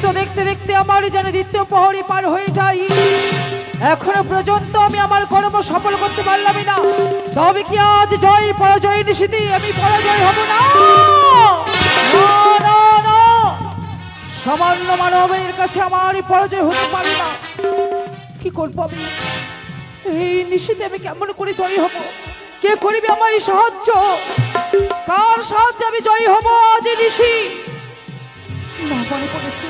তো দেখতে দেখতে আমার যেন দ্বিতীয় প্রহরী পার হয়ে যাই। এখনো পর্যন্ত আমি আমার কর্ম সফল করতে পারলাম না। তবে কি আজ জয় পরাজয় নিশিতে আমি পরাজয় হব না? না না, সামান্য মানবের কাছে আমার পরাজয় হতে পারে না। কি করবো আমি? এই নিশিতে আমি কেমন করে জয়ী হব? কে করিবে আমার সাহায্য? কার সাহায্যে আমি জয়ী হব আজ নিশি? না, মনে পড়েছে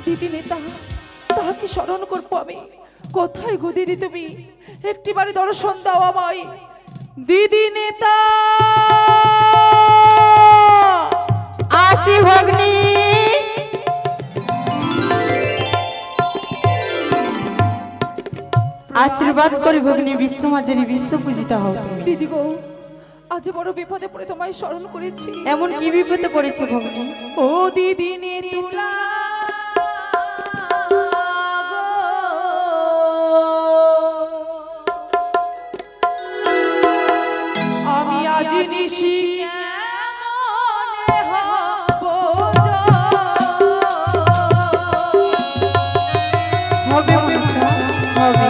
দিদি নেতা, তাহাকে স্মরণ করবো আমি। কোথায় গো দিদি তুমি? একটিবারে দর্শন দাও আমায়। দিদি নেতা আসি ভগ্নী। আশীর্বাদ করি ভগ্নী, বিশ্বমাঝারি বিশ্ব পূজিতা হোক। দিদি গো, আজ বড় বিপদে পড়ে তোমায় স্মরণ করেছি। এমন কি বিপদে পড়েছে ভগ্নী? ও দিদি নেতুলা, আমি আজ নিশি হবে মনসা, হবে।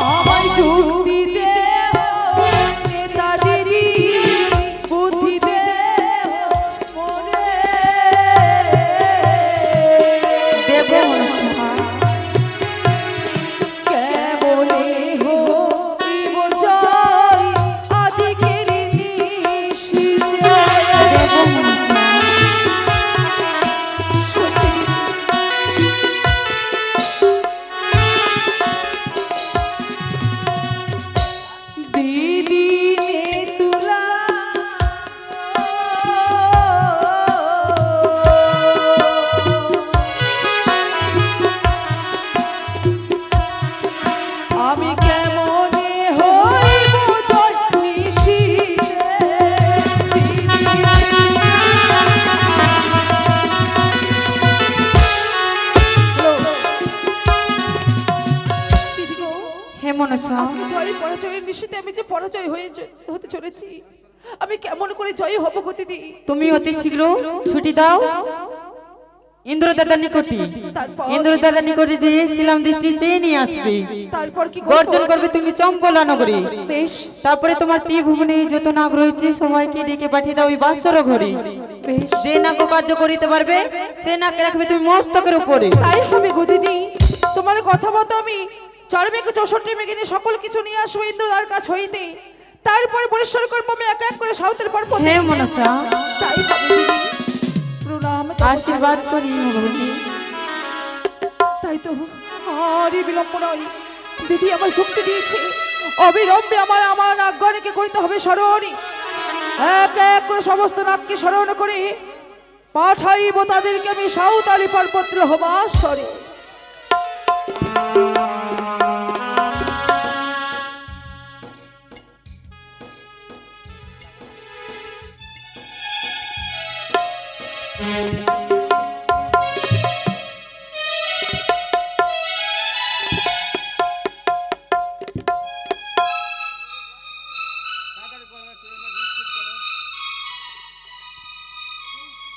আমায় যুক্তি দে নেতাদেরই বুদ্ধি দে মনে দেব মনসা। কেমনে হইব জয় আজকের নিশিতে। দেব মনসা। দিদি নেতুলা আমি কেমনে হইব জয় নিশিতে। দিদি গো, হে মনসা, আজকে জয় পরাজয়ের নিশিতে আমি যে পরাজয় হতে চলেছি। আমি কেমন করে জয়ী হব গো দিদি? তুমি অতি শীঘ্র ছুটি দাও ইন্দ্রদাদার নিকটে। তারপর? ইন্দ্রদাদার নিকটে যে শিলাম দৃষ্টি চেয়ে নিয়ে আসবে। তারপর কি গর্জন করবে তুমি চম্পলা নগরী। বেশ তারপরে তোমার ত্রিভুবনে যত নাগ রয়েছে সবাইকে ডেকে পাঠিয়ে দাও ওই বাসর ঘরে। বেশ, যে নাগ কার্য করিতে পারবে সে নাগকে রাখবে তুমি মস্তকের উপরে। তাই হবে গো দিদি। তোমার কথা মতো আমি 4 মেঘে 64 মেঘে নিয়ে সকল কিছু নিয়ে আসবো ইন্দ্রদার কাছ হইতে। তারপর পরিশ্রম করবো আমি এক এক করে সাউথের পর্বত। হে মনসা, তাই হবে দিদি। প্রণাম আশীর্বাদ করি ভগবতী। তাই তো আরই বিলম্ব নয়। দিদি আমার যুক্তি দিয়েছে, অবিলম্বে আমার নাগগণকে করিতে হবে স্মরণ। এক এক করে সমস্ত নাগকে স্মরণ করে পাঠাইব তাদেরকে আমি সাঁওতালি পার্বত্য হবাসরে।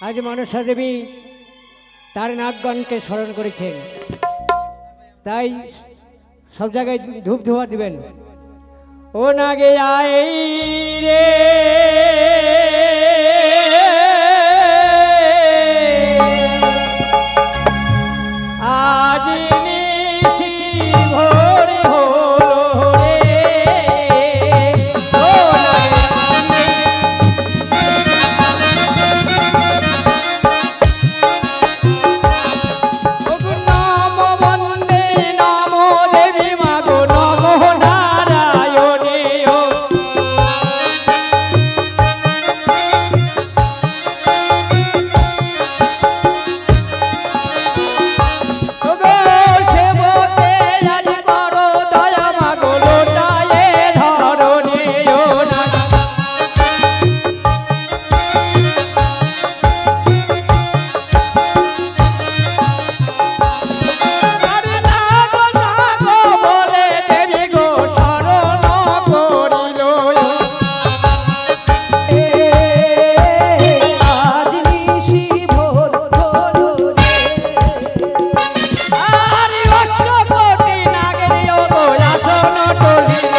আজ মনসা দেবী তার নাগগণকে স্মরণ করেছেন, তাই সব জায়গায় ধূপ ধোয়া দিবেন। ও নাগে আয় রে আজ নিশি ভোর হলো রে। ও নাগে আসন টলিল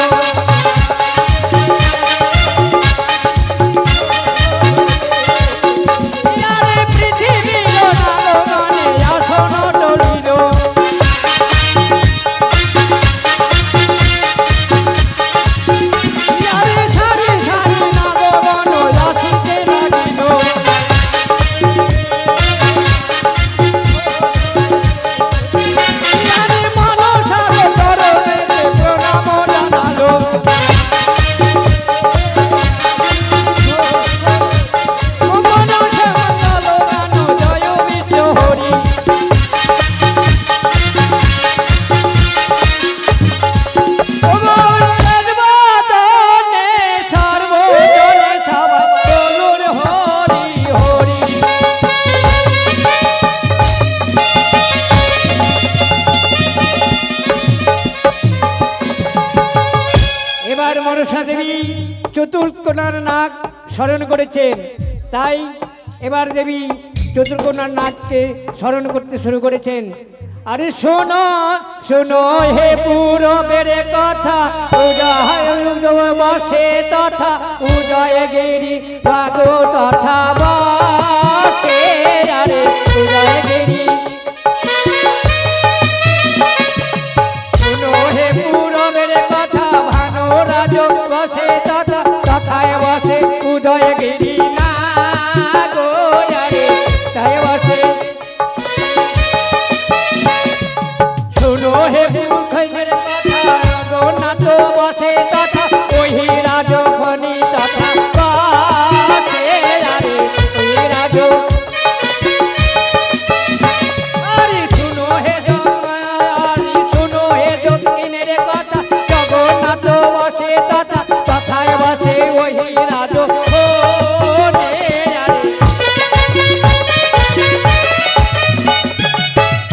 আরে পৃথিবীর নাগগণে আসন টলিল আরে সারি সারি নাগগণ আসিতে লাগিল আরে মানসার চরণেতে প্রণাম জানালো ও মনসা মঙ্গল গান জয় বিশ্ব হরি ও বন্দনে সর্বজনে সবাই বলুন হরি হরি এবার মনসা দেবী চতুর্কোণার নাগ স্মরণ করেছেন, তাই এবার দেবী চতুর্কোণার নাগকে স্মরণ করতে শুরু করেছেন। আরে শোনো শোনো হে পূরবের কথা, উদয় বসে তথা উদয়গিরি ভাগ তথা বসে আরে উদয়গিরি শুনো হে পূরবের কথা, ভানো রাজ বসে তথা তথায় বসে উদয়গিরি না গো আরে তাই বসে শুনো হে মুখের কথা, রঘুনাথ বসে তথা ওই রাজখনি তথা বসে আরে ওই রাজ আরে শুনো হে আরে শুনো হে দক্ষিণের কথা, জগন্নাথ বসে তথা তথায় বসে ওই রাজ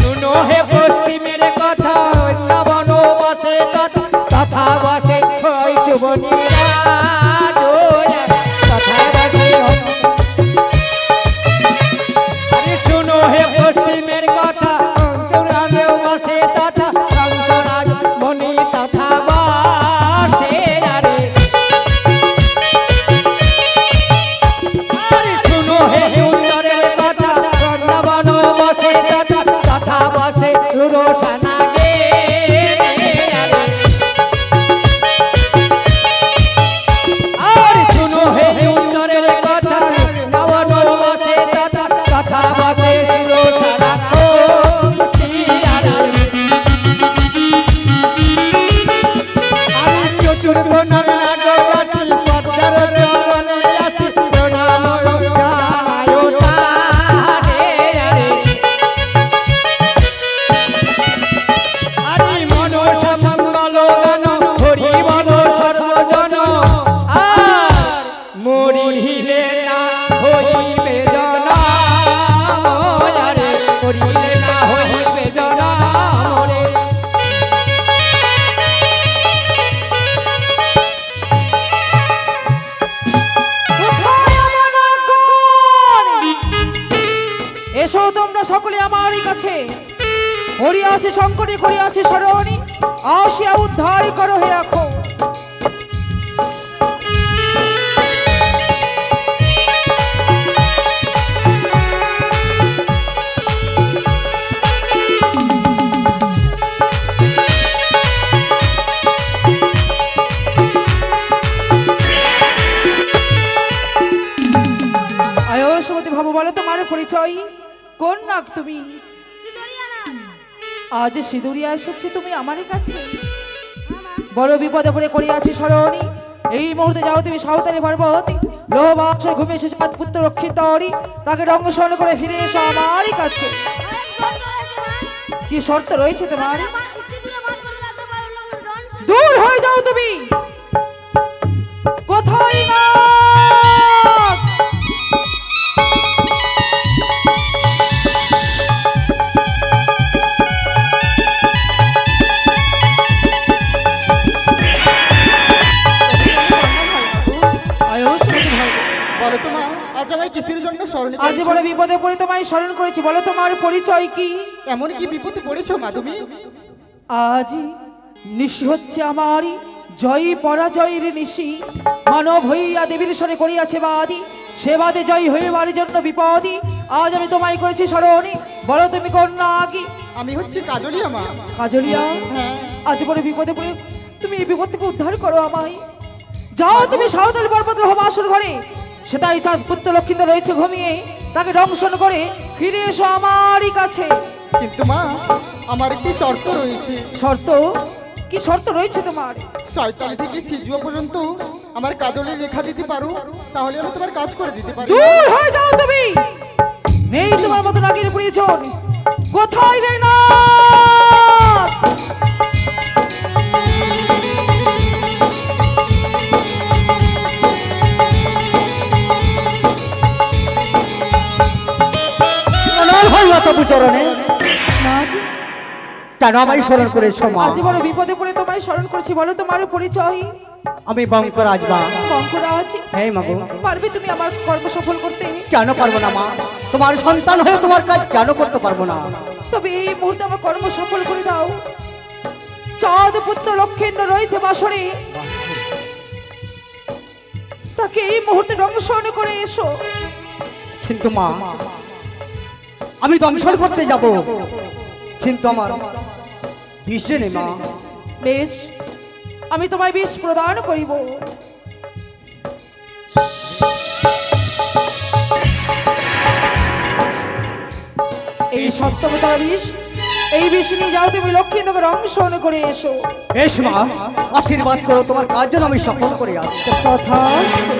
শুনো হে পশ্চিমের কথা, বৃন্দাবন বসে তথা তথা বসে ওই শুভনী রাজ তথা বসে আরে শুনো হে পশ্চিমের কথা, কংসরাজ বসে তথা কংসরাজ মণি তথা বসে আরে আরে শুনো হে উত্তরের কথা, বৃন্দাবন বসে তথা তথা বসে রোশনা গে আরে আরে শুনো হে উত্তরের কথা, বৃন্দাবন বসে তথা তথা বসে রোশনা আমি চতুর্কোণার নাগবাসী পদ্মার চরণে আসি প্রণাম জানায় তারে আরে আরে মনসা মঙ্গল গান হরি বল সর্বজন আর মরিলে না হইবে জনা আরে মরিলে না হইবে জনা মরে কোথায় আমার নাগগণ? এসো তোমরা সকলে আমারই কাছে, হরি আছে শঙ্করী করি আছে স্মরণী, আসিয়া উদ্ধার করো হে এখন। আয়ুষ্মতী ভাবো বলো তোমার পরিচয়, কোন নাগ তুমি? আজ সিঁদুরিয়া এসেছে তুমি আমার কাছে, বড় বিপদে পড়ে করিয়াছি স্মরণী, এই মুহূর্তে যাও তুমি সাঁওতালি পর্বতী, লোহবাসে ঘুমিয়ে এসেছে পুত্র রক্ষিত হরি, তাকে রঙ্গসন করে ফিরে এসো আমারই কাছে। কি শর্ত রয়েছে তোমার? দূর হয়ে যাও তুমি। কোথায় না আজ বড় বিপদে পড়ে তোমায় স্মরণ করেছি, বলো তোমার পরিচয় কি? এমন কি বিপদে পড়েছো মা তুমি? আজ নিশি হচ্ছে আমারই জয় পরাজয়ের নিশি। মানব হইয়া দেবীর সরে করিয়াছে বাদি, সে বাদে জয় হইবার জন্য বিপদী। আজ আমি তোমায় করেছি স্মরণী, বলো তুমি কন্যা আগে। আমি হচ্ছি কাজলিয়া মা। কাজলিয়া, আজ বড় বিপদে পড়ে তুমি এই বিপদ থেকে উদ্ধার করো আমায়। যাও তুমি সাঁওতাল পর্বত হবাসুর ঘরে, সেটাই চাঁদ পুত্র লক্ষ্মীন্দর রয়েছে ঘুমিয়ে, তাকে দংশন করে ফিরে এসো আমারই কাছে। কিন্তু মা, আমার একটি শর্ত রয়েছে। শর্ত? কি শর্ত রয়েছে তোমার? শয়তান থেকে সিজুয়া পর্যন্ত আমার কাজলের রেখা দিতে পারো, তাহলে আমি তোমার কাজ করে দিতে পারি। দূর হয়ে যাও তুমি, নেই তোমার মতো নাগের প্রয়োজন। কোথায় রে না? তবু চরণে কেন আমায় স্মরণ করেছো মা? আজ বড় বিপদে পড়ে তোমায় স্মরণ করছি, বলো তোমার পরিচয়। আমি বঙ্করাজ মা। বঙ্করাজ, হ্যাঁ মা গো। পারবে তুমি আমার কর্ম সফল করতে? কেন পারবো না মা? তোমার সন্তান হয়ে তোমার কাজ কেন করতে পারবো না? তবে এই মুহূর্তে আমার কর্ম সফল করে দাও। চাঁদ পুত্র লক্ষ্মীন্দর রয়েছে বাসরে, তাকে এই মুহূর্তে দংশন করে এসো। কিন্তু মা, আমি দংশন করতে যাব, কিন্তু আমার বিষে নেই মা। বেশ, আমি তোমায় বিষ প্রদান করিব। এই সপ্তমতর বিষ, এই বিষ নিয়ে যাও তুমি লক্ষ্মীন্দরকে দংশন করে এসো। বেশ মা, আশীর্বাদ করো, তোমার কাজ যেন আমি সফল করে আসি। তথাস্তু।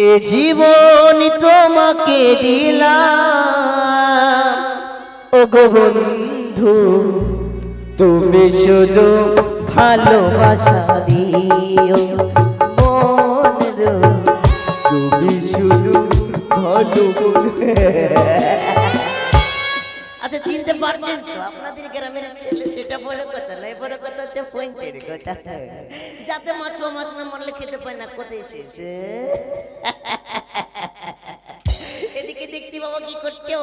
এ জীবন তোমাকে দিলাম ও গো বন্ধু, তুমি শুধু ভালোবাসা দিও বন্ধু, তুমি শুধু ভালো। আচ্ছা, চিনতে পারছেন তো আপনাদের গ্রামের ছেলে? সেটা বড় কথা নয়, বড় কথা হচ্ছে পয়েন্টের কথা। যাতে মাছ না মারলে খেতে পায় না, কোথায় এসেছে? এদিকে দেখছি বাবা কি করছো?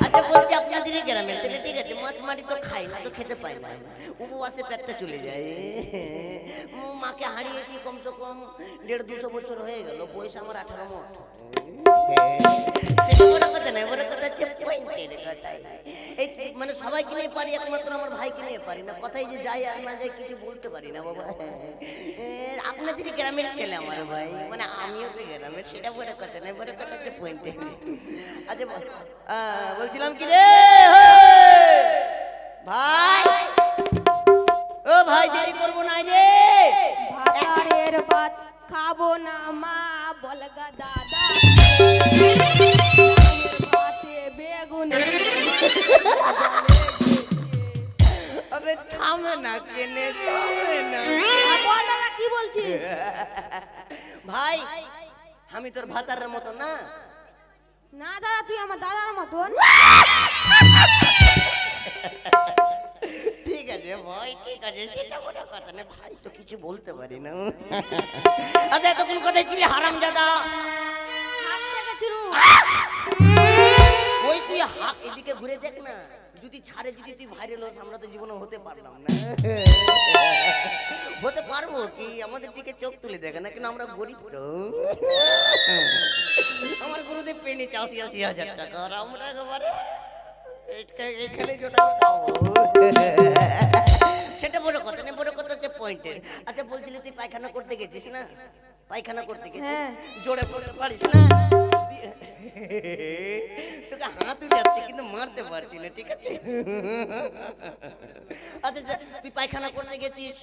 আচ্ছা বলছি, আপনাদের গ্রামের ছেলে ঠিক আছে, মাছ মারি তো খাই না, তো খেতে পায় না, উপবাসে পেটটা চলে যায়। মাকে হারিয়েছি কমসে কম 150-200 বছর হয়ে গেল, বয়স আমার 18 মোট। সেটা বড় কথা নয়, বড় কথা হচ্ছে পয়েন্টের কথাই। এই মানে সবাইকে নিয়ে পারি, একমাত্র আমার ভাইকে নিয়ে পারি না। কথাই যে যাই আর না যাই কিছু বলতে পারি না বাবা। আপনাদের গ্রামের ছেলে আমার ভাই, মানে আমিও তো গ্রামের, সেটা বড় কথা নয়, বড় কথা হচ্ছে পয়েন্টের। আচ্ছা বলছিলাম কি রে ভাই, ও ভাই দেরি করবো না রে। ভাতারের ভাত খাবো না মা বলগা দাদা, ভাতে বেগুন। আবে থামে না কেনে, থামে না। বল দাদা কি বলছিস? ভাই আমি তোর ভাতারের মতো না। না দাদা, তুই আমার দাদার মতন। ঠিক আছে ভাই, ঠিক আছে, সেটা বড় কথা না, ভাই তো কিছু বলতে পারি না। আচ্ছা এতক্ষণ কোথায় ছিলি হারামজাদা? হাঁটতে গেছিলু। ওই তুই এদিকে ঘুরে দেখ না, যদি ছাড়ে, যদি তুই ভাইরাল হোস, আমরা তো জীবনে হতে পারলাম না। হতে পারবো কি? আমাদের দিকে চোখ তুলে দেখে না, কিন্তু আমরা গরিব তো। আমার গুরুদেব পেনি ৮০,০০০ টাকা, আর আমরা একেবারে এখানে জোটা পাবো। সেটা বড় কথা না, বড় কথা হচ্ছে পয়েন্টের। আচ্ছা বলছিলি তুই পায়খানা করতে গেছিস না? পায়খানা করতে গেছিস, জোরে পড়তে পারিস না? তোকে হাত উঠে যাচ্ছে কিন্তু মারতে পারছি না, ঠিক আছে? আচ্ছা তুই পায়খানা করতে গেছিস,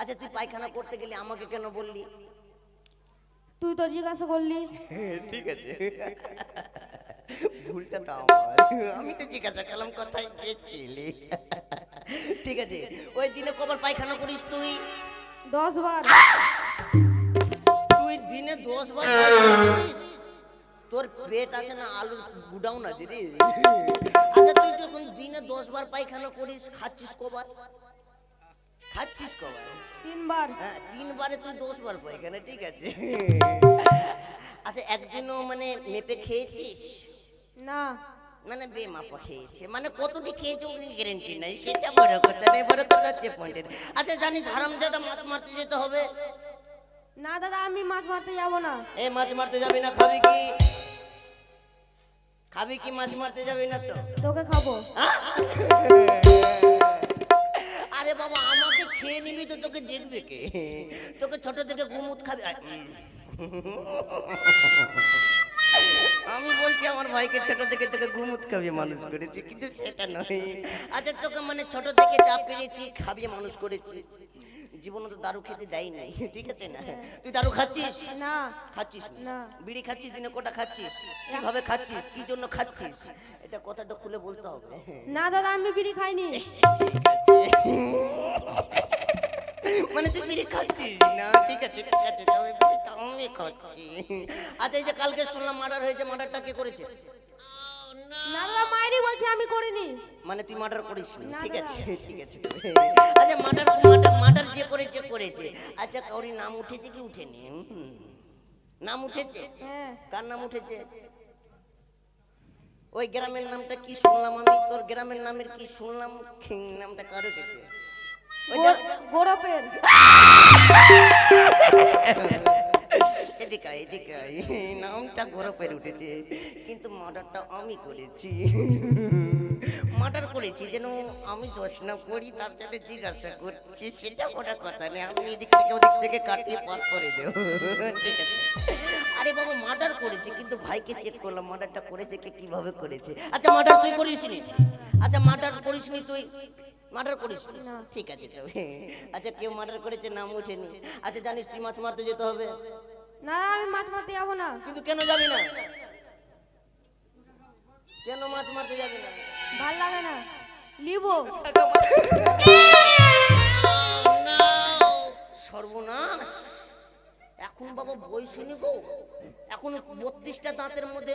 আচ্ছা তুই পায়খানা করতে গেলি আমাকে কেন বললি? তুই তো জিজ্ঞাসা করলি। ঠিক আছে, ভুলটা তো আমার, আমি তো জিজ্ঞাসা করলাম কোথায় গেছিলি। ঠিক আছে, ওই দিনে কবার পায়খানা করিস তুই? 10 বার। তুই দিনে 10 বার পায়খানা করিস? তোর পেট আছে না আলু গুডাউন আছে রে। আচ্ছা তুই যখন দিনে 10 বার পায়খানা করিস, খাচ্ছিস কবার? খাচ্ছিস কবার? 3 বার। হ্যাঁ 3 বারে তুই 10 বার পায়খানা, ঠিক আছে। আচ্ছা একদিনও মানে মেপে খেয়েছিস? না। মানে বেমাপা খেয়েছে, মানে কতটি খেয়েছে ওর গ্যারান্টি নাই, সেটা বড় কথা নেই, বড় কথা হচ্ছে পয়েন্ট। আচ্ছা জানিস হারামজাদা মাছ মারতে যেতে হবে? না দাদা আমি মাছ মারতে যাব না। এই মাছ মারতে যাবি না, খাবি কি? খাবি কি? মাছ মারতে যাবি না তো? তোকে খাবো। আরে বাবা আমাকে খেয়ে নিবি তো তোকে দেখবে কে? তোকে ছোট থেকে গুমুত খাবি। আমি বলছি আমার ভাইকে ছোট থেকে তোকে গুমুত খাবিয়ে মানুষ করেছি, কিন্তু সেটা নয়। আচ্ছা তোকে মানে ছোট থেকে যা পেরেছি খাবিয়ে মানুষ করেছি, জীবনে তো দারু খেতে দেয় নাই, ঠিক আছে না? তুই দারু খাচ্ছিস? না। খাচ্ছিস না। বিড়ি খাচ্ছিস? দিনে কটা খাচ্ছিস? কিভাবে খাচ্ছিস? কি জন্য খাচ্ছিস? এটা কথাটা খুলে বলতে হবে। না দাদা আমি বিড়ি খাইনি। মানে তুই বিড়ি খাচ্ছিস না? ঠিক আছে ঠিক আছে, তবে বিড়ি তো আমি খাচ্ছি। আচ্ছা এই যে কালকে শুনলাম মার্ডার হয়েছে, মার্ডারটা কে করেছে? না দাদা মায়েরই বলছে, আমি করিনি। মানে তুই মার্ডার করিস না? না ঠিক দাদা। আছে ঠিক আছে। আচ্ছা মার্ডার যে করেছে করেছে। আচ্ছা কাউরি নাম উঠেছে কি উঠেনি? নাম উঠেছে? হ্যাঁ। কার নাম উঠেছে? ওই গ্রামের নামটা কি শুনলাম আমি? তোর গ্রামের নামের কি শুনলাম? নামটা কার উঠেছে? গোরপের। এদিকে এদিকে নামটা গোরপের উঠেছে, কিন্তু মার্ডারটা আমি করেছি। মার্ডার করেছি যেন আমি দোষ না করি, তার জন্য জিজ্ঞাসা করছি, সেটা বড় কথা নেই। আমি এদিক থেকে ওদিক থেকে কাটিয়ে পার করে দেব, ঠিক আছে? আরে বাবা মার্ডার করেছি, কিন্তু ভাইকে চেক করলাম মার্ডারটা করেছে কে, কিভাবে করেছে। আচ্ছা মার্ডার তুই করিসনি? আচ্ছা মার্ডার করিসনি তুই? মার্ডার করিস? ঠিক আছে তবে। আচ্ছা কেউ মার্ডার করেছে, নাম ওঠেনি। আচ্ছা জানিস তুই মাছ মারতে যেতে হবে? না আমি মাছ মারতে যাব না। কিন্তু কেন যাবি না? কেন মাছ মারতে যাবি না? ভাল লাগে না। লিবো। সর্বনাশ, এখন বাবা বয়স হয়নি গো, এখন 32টা দাঁতের মধ্যে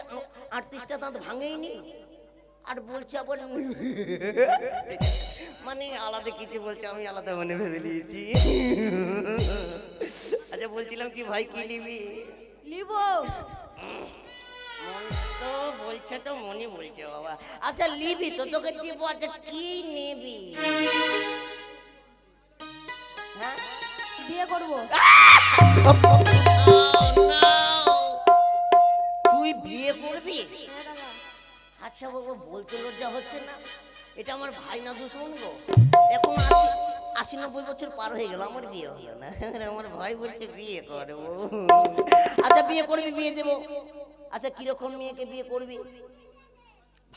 38টা দাঁত ভাঙেইনি, আর বলছে আবার মানে আলাদা কিছু বলছে, আমি আলাদা মনে ভেবে নিয়েছি। আচ্ছা বলছিলাম কি ভাই কি নিবি? লিবো। মন তো বলছে, তো মনে বলছে বাবা। আচ্ছা লিবি তো, তোকে দিব। আচ্ছা কি নিবি? হ্যাঁ বিয়ে করব। তুই বিয়ে করবি? আচ্ছা বাবা বলতে লজ্জা হচ্ছে না? এটা আমার ভাই না দুশমন গো। এখন 80-90 বছর পার হয়ে গেল, আমার বিয়ে হলো না, আমার ভাই বলছে বিয়ে করবো। আচ্ছা বিয়ে করবি, বিয়ে দেবো। আচ্ছা কিরকম মেয়েকে বিয়ে করবি?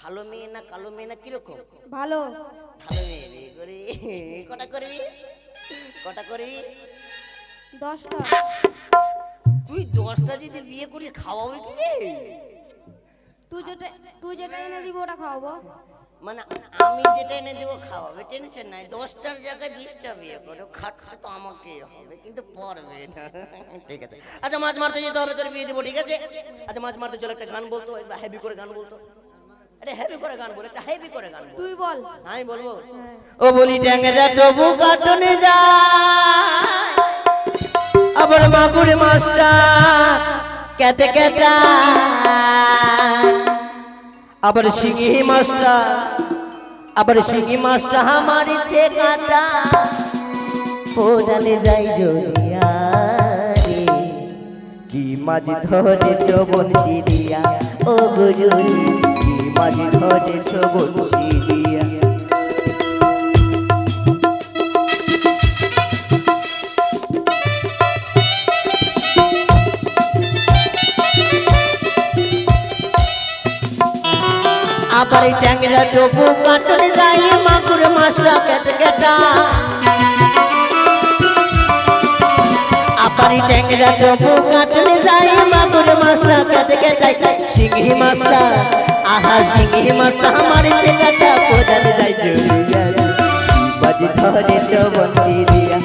ভালো মেয়ে না কালো মেয়ে না কিরকম? ভালো। ভালো মেয়ে বিয়ে করি। কটা করবি? কটা করবি? 10টা। তুই 10টা যদি বিয়ে করি খাওয়াবি কি রে? তুই যেটা এনে দিব ওটা খাওয়াবো। মানে আমি যেটা এনে দেবো খাওয়াবে, টেনশন নাই। 10টার জায়গায় 20টা বিয়ে করো, খাটতে তো আমাকেই হবে, কিন্তু পারবে না, ঠিক আছে? আচ্ছা মাছ মারতে যেতে হবে, তোর বিয়ে দেবো, ঠিক আছে? আচ্ছা মাছ মারতে চলো, একটা গান বলতো, একবার হেভি করে গান বলতো। আরে হেভি করে গান বল, একটা হেভি করে গান বল। তুই বল। আমি বলবো? ও বলি ট্যাংরা তবু কাটনে যায়, আবার মাগুর মাছটা কেটে কেটা, আবার শিঙি মাছটা, আবার শিঙি মাছটা আমার ইচ্ছে কাটা, পোড়ালে যাই জড়িয়া রে, কি মাছ ধরেছ বনশি দিয়া, ও গুরু কি মাছ ধরেছ বনশি দিয়া। আবার ট্যাংরা তবু কাটনে যাই, মাগুর মাছটা কেটে কেটা, আবার ট্যাংরা তবু কাটনে যাই, মাগুর মাছটা কেটে কেটে, শিঙি মাছটা, আহা শিঙি মাছটা আমার ইচ্ছে কাটা, পোড়ালে যাই জড়িয়া, বাজি ধরেছ বনশি দিয়া,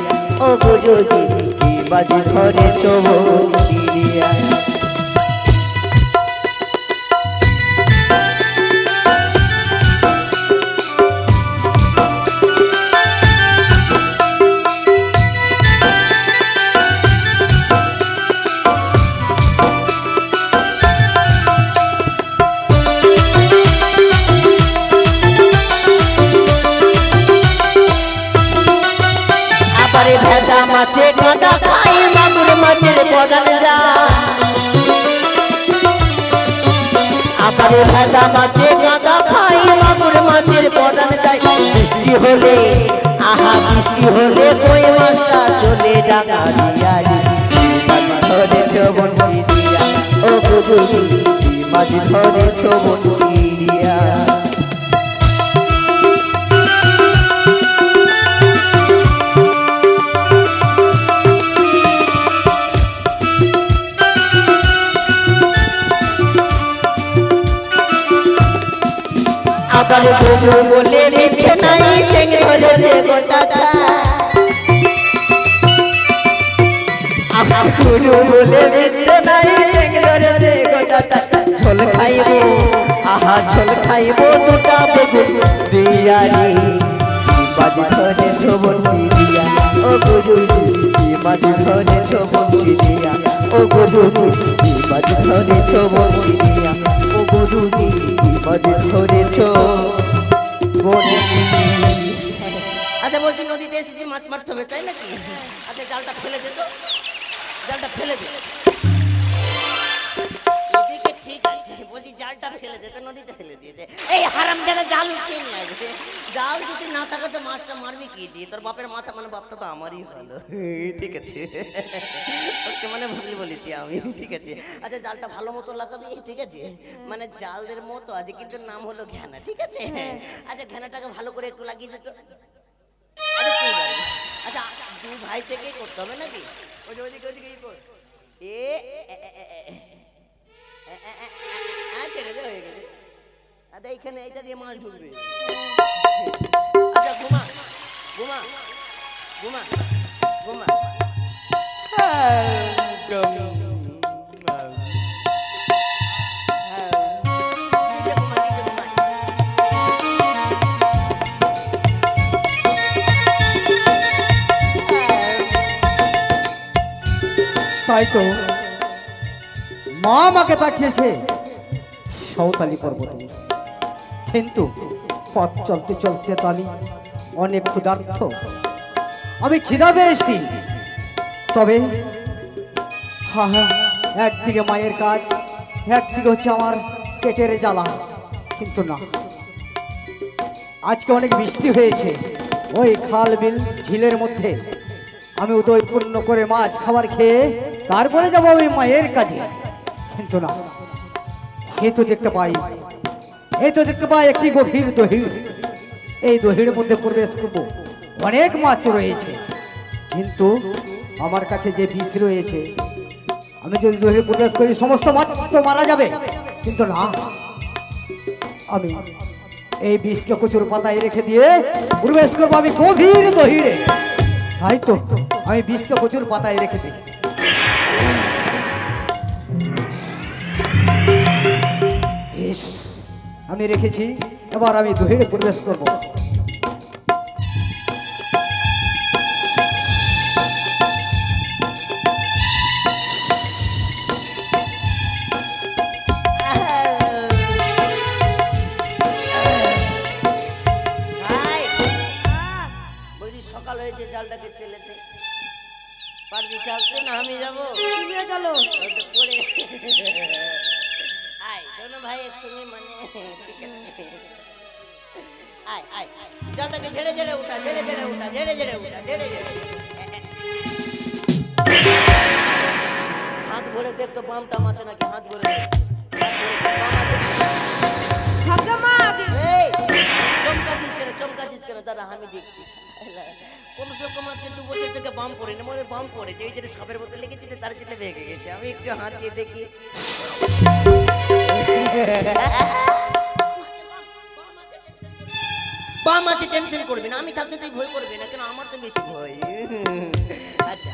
ও গুরুজি কি বাজি ধরেছ বনশি দিয়া। আমারে ভেজা মাছে কাঁদা খাই মাগুর মাছের পরান যায় আমারে ভেজা মাছে কাঁদা খাই মাগুর মাছের পরান যায় বৃষ্টি হলে আহা বৃষ্টি হলে কই মাছটা চলে ডাঙা দিয়া ধরেছ বনশি দিয়া ও গুজুরি মাছ ধরেছ বনশি দিয়া আবার গুজু বলে মিশে নাই টেং ধরেছে গোটাটা আমার গুজু বলে মিশে নাই টেং ধরেছে গোটাটা ঝোল খাইব আহা ঝোল খাইব দুটা বেগুন দিয়া রে বাজি ধরে বনশি দিয়া ও গুজু বাজি ধরে বনশি দিয়া ও গুজু বাজি ধরে বনশি দিয়া ও গুজু বাজি ধরেছ বনশি। আচ্ছা বলছি নদীতে এসেছি মাছ মারতে হবে তাই নাকি? আচ্ছা জালটা ফেলে দে তো, জালটা ফেলে দে। এদিকে ঠিক আছে, বলছি জালটা ফেলে দে তো, নদীতে ফেলে দিয়েছে। এই হারামজাদা জাল উঠিয়ে নিয়ে আসবে। জাল যদি না থাকে তো মাছটা মারবি কি দিয়ে? তোর বাপের মাথা মানে বাপটা তো আমারই হলো। ঠিক আছে, ওকে মানে ভুল বলেছি আমি। ঠিক আছে, আচ্ছা জালটা ভালো মতো লাগাবি। ঠিক আছে, মানে জালদের মতো আছে কিন্তু নাম হলো ঘেনা। ঠিক আছে, আচ্ছা ঘেনাটাকে ভালো করে একটু লাগিয়ে দিত। আচ্ছা দুই ভাই থেকেই করতে হবে নাকি? ছেড়ে দে, হয়ে গেছে। আচ্ছা এইখানে এইটা দিয়ে মাছ ঢুকবে। আচ্ছা ঘুমা ঘুমা ঘুমা ঘুমা। তাই তো মা আমাকে পাঠিয়েছে সাঁওতালি পর্বতে, কিন্তু পথ চলতে চলতে তো আমি অনেক ক্ষুধার্ত, আমি খিদা পেয়েছি। তবে একদিকে মায়ের কাজ, একদিকে হচ্ছে আমার পেটের জ্বালা, কিন্তু না, আজকে অনেক বৃষ্টি হয়েছে, ওই খাল বিল ঝিলের মধ্যে আমি উদয় পূর্ণ করে মাছ খাবার খেয়ে তারপরে যাবো ওই মায়ের কাজে। কিন্তু না, এই তো দেখতে পাই একটি গভীর দহির, এই দহির মধ্যে প্রবেশ করবো, অনেক মাছ রয়েছে, কিন্তু আমার কাছে যে বিষ রয়েছে, আমি যদি দহির প্রবেশ করি সমস্ত মাছ তো মারা যাবে, কিন্তু না, আমি এই বিষকে কচুর পাতায় রেখে দিয়ে প্রবেশ করবো আমি গভীর দহিরে। তাই তো আমি বিষকে কচুর পাতায় রেখে দিই। আমি রেখেছি, এবার আমি দহিরে প্রবেশ করব। সকাল হয়েছে, জালটাকে ফেলে দে। পারবি চালতে না আমি যাবো? তুমিও চলো। করে আয় শোনো ভাই একসঙ্গে, মানে ঠিক আছে, আয় আয় জালটাকে ঝেড়ে ঝেড়ে উঠা, ঝেড়ে ঝেড়ে উঠা, ঝেড়ে ঝেড়ে উঠা, ঝেড়ে ঝেড়ে। হাত ভরে দেখ তো বামটা মাছে নাকি, হাত ভরে দেখ, হাত ভরে দেখ, বাম আছে। ভাগ্য মা আগে। এই চমকাছিস কেন? দাঁড়া আমি দেখছি। কমসে কম আজকে 2 বছর থেকে বাম পড়ে না, আমাদের বাম পড়েছে, ওই যে সাপের মতো লেগেছে, তার জন্য ভেঙে গেছে। আমি একটু হাত দিয়ে দেখি। বাম আছে, টেনশন করবি না, আমি থাকতে তুই ভয় করবি না, কেন আমার তো বেশি ভয়। আচ্ছা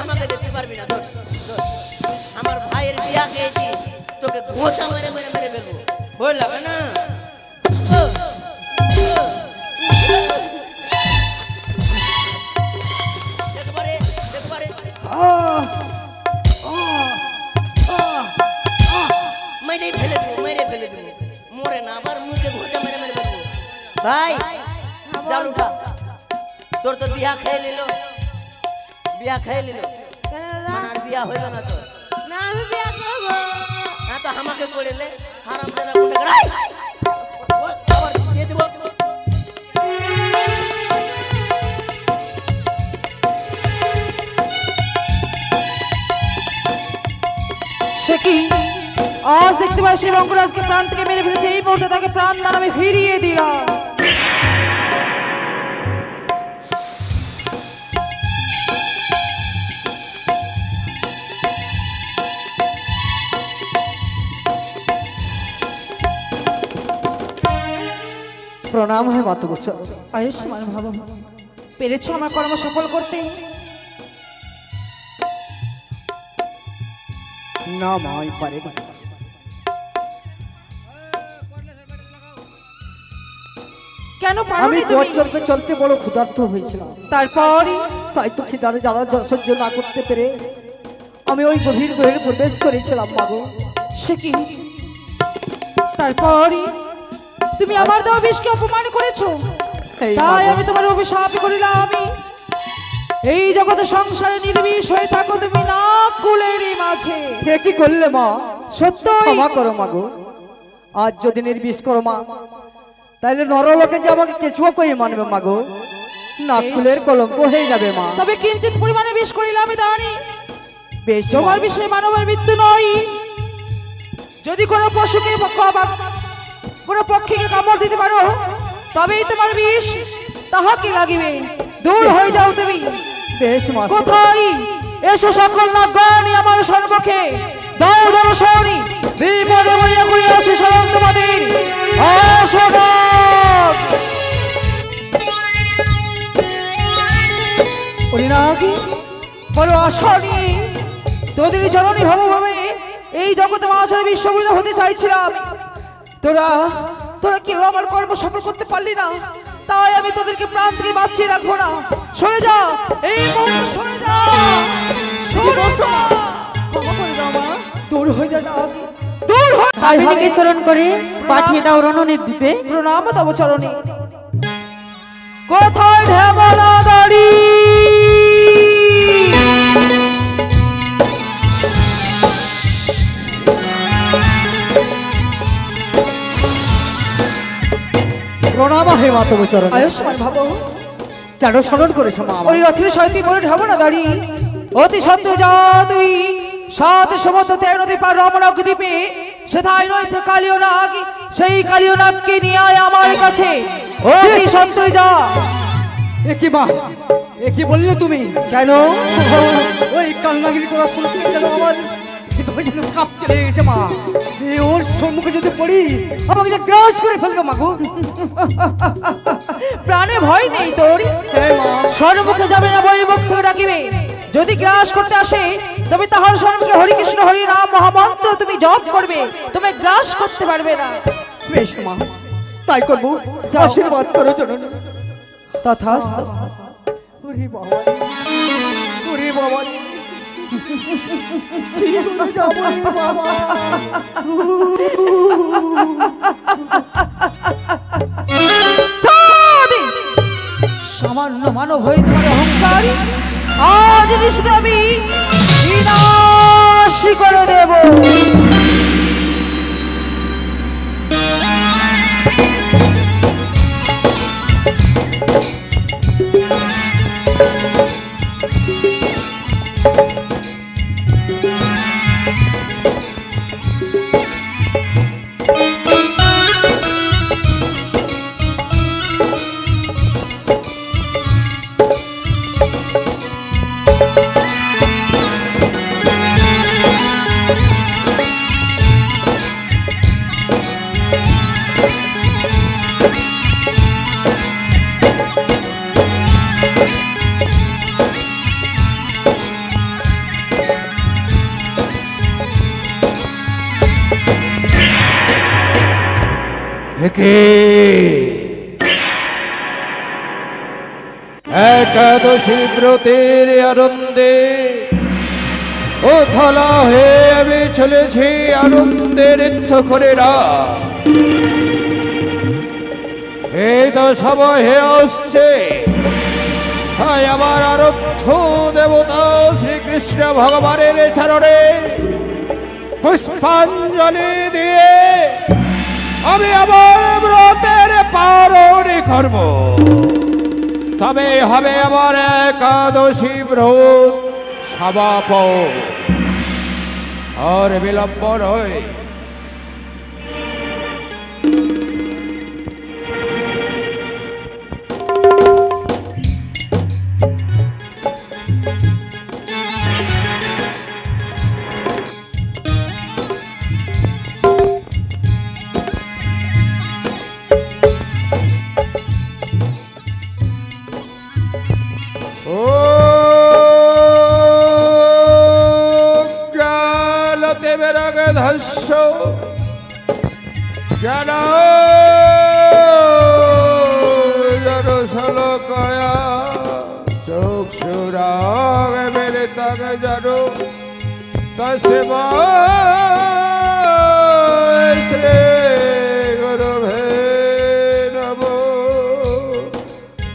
আমাকে দিতে পারবি না, আমার ভাইয়ের বিয়া খেয়েছিস, তোকে ঘোষা মেরে মেরে মেরে ফেলবো, ভয় লাগে না? ভাই জাল উঠা তোর তো বিয়া খেয়ে নিল কেন দাদা আর বিয়া হইল না তোর না আমি বিয়া করব না তো আমাকে করেলে হারাম দাদা কোনটা রাই আবার দিয়ে দেব সে কি আজ দেখতে পাই সেই রঙ্গরাজকে প্রাণ থেকে মেরে ফেলেছে, এই মুহূর্তে তাকে প্রাণ দান আমি ফিরিয়ে দিলাম। প্রণাম হে মাতঙ্গচর। আয়ুষ্মান ভাব, পেরেছো আমার কর্ম সফল করতে? না মা আমি পারিনি। কেন আমি পারোনি পথ তুমি? চলতে চলতে বড় ক্ষুধার্ত হয়েছিলাম, তারপরই তাই তো খিদার জ্বালা সহ্য না করতে পেরে আমি ওই গভীর গৃহে প্রবেশ করেছিলাম মাগো। সে কি তারপরই তুমি আমার দেওয়া বিষকে অপমান করেছো, এই তাই মাগো। আমি তোমার অভিশাপ করিলাম। আমি এই জগতে সংসারে নির্বিষ হয়ে থাকো তুমি না কুলেরই মাঝে। হে কি করলে মা? সত্যই ক্ষমা করো মাগো। আজ যদি নির্বিষ করো মা, তাহলে নরলোকে যে আমাকে কেঁচুয়া কই মানবে মাগো, না ফুলের কলঙ্ক হয়ে যাবে মা। তবে কিঞ্চিত পরিমাণে বিষ করিলাম আমি দাঁড়ি, বেশ মা। তোমার বিষয়ে মানবের মৃত্যু নয়। যদি কোনো পশুকে কোনো পক্ষীকে কামড় দিতে পারো তবেই তোমার বিষ তাহাকে লাগিবে। দূর হয়ে যাও তুমি। বেশ মা। কোথায় এসো সকল নাগরানি আমার সর্বক্ষে, দাও দর্শনী বিপদে মরিয়া করিয়াছি স্মরণ তোমাদের। আসো নাগ। ওরে নাগ, বলো আসনি তোদের জননী হব ভাবে এই জগতে মাঝে বিশ্ববিদ হতে চাইছিলাম। তোরা তোরা কেউ আমার কর্ম সফল করতে পারলি না, তাই আমি তোদেরকে প্রাণ থেকে বাঁচিয়ে রাখবো না। সরে যা, এই মুহূর্তে সরে যা, সরে যা। ক্ষমা করে দাও মা, দূর হয়ে যা নাগ, দূর হয়ে। কাহিনীকে স্মরণ করে পাঠিয়ে দাও রণনীর দ্বীপে। প্রণাম তব চরণে। কোথায় ঢেবনা দাড়ি? প্রণাম হে মাতঙ্গচরণ। আয়ুষ্মান ভাব, কেন স্মরণ করেছো মা? ওই রথের সহিত বলে ঢেবনা দাড়ি অতি সত্য যা তুই সাত সমুদ্র 13 নদী পার রমনাক দ্বীপে সেথায় রয়েছে কালীয় নাগ। সেই কালীয় নাগকে নিয়ে আয় আমার কাছে, অতি সত্য যা। একই মা, একই বললে তুমি? কেন? ওই কালনাগিরি তোরা শুনতে যেন আমার হৃদয় যেন কাঁপতে লেগে গেছে মা। এই ওর সম্মুখে যদি পড়ি আমাকে যে গ্রাস করে ফেলবে মাগো। প্রাণে ভয় নেই তোর? হ্যাঁ মা। সর্বমুখে যাবে না, বই মুখ থেকে ডাকিবে। যদি গ্রাস করতে আসে তবে তাহার সর্বমুখে হরি কৃষ্ণ হরি রাম মহামন্ত্র তুমি জপ করবে, তুমি গ্রাস করতে পারবে না। বেশ মা, তাই করবো। যাও। আশীর্বাদ করো জননী। তথাস্তু। ওরে বাবা, ওরে বাবা, কি করে যাবো রে বাবা? সাধি! সামান্য মানব হয়ে তোমার অহংকার আজ নিশ্চয় আমি বিনাশ করে দেব। একাদশী ব্রতের আনন্দে ও থালা হয়ে আমি চলেছি আনন্দের নৃত্য করে না। এই তো সময় হয়ে আসছে, তাই আমার আরাধ্য দেবতা শ্রীকৃষ্ণ ভগবানের চরণে পুষ্পাঞ্জলি দিয়ে আমি আমার ব্রতের পালন করব। তবে হবে আমার একাদশী ব্রত সমাপন। আর বিলম্ব নয়।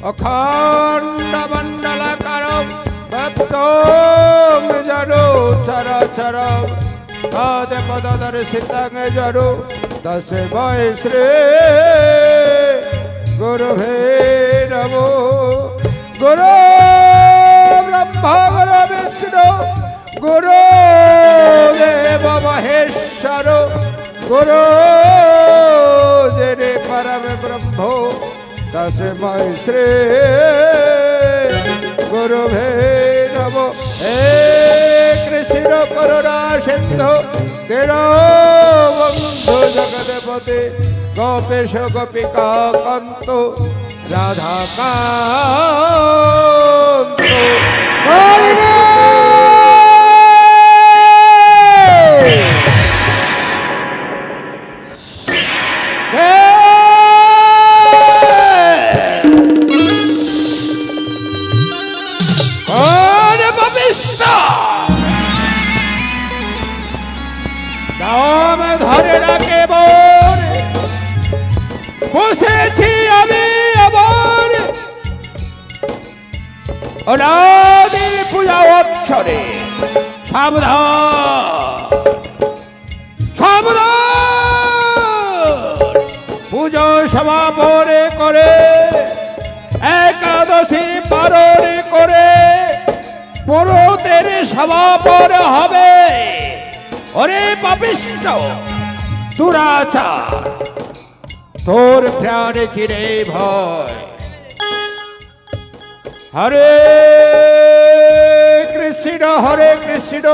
अखंड मंडलकरं भक्तं जनो चराचरं पादपददर्शितं जनो तस्मै श्री गुरुवे नमो। गुरु ब्रह्मा गुरु विष्णु गुरु देव महेश्वर गुरु जने परम ब्रह्मो तस्मै श्री गुरुवे नमो। हे कृष्ण करुणा सिंधु दीनबन्धु जगत्पते गोपेश गोपिका कान्तो राधाकान्तो অনাদির পূজা অক্ষরে সাবধান সাবধান। পুজো সমাপনে করে একাদশী পালন করে ব্রতের সমাপন হবে। ওরে পাপিষ্ঠ দুরাচার, তোর প্রাণে কিরে ভয়। हरे कृष्ण कृष्ण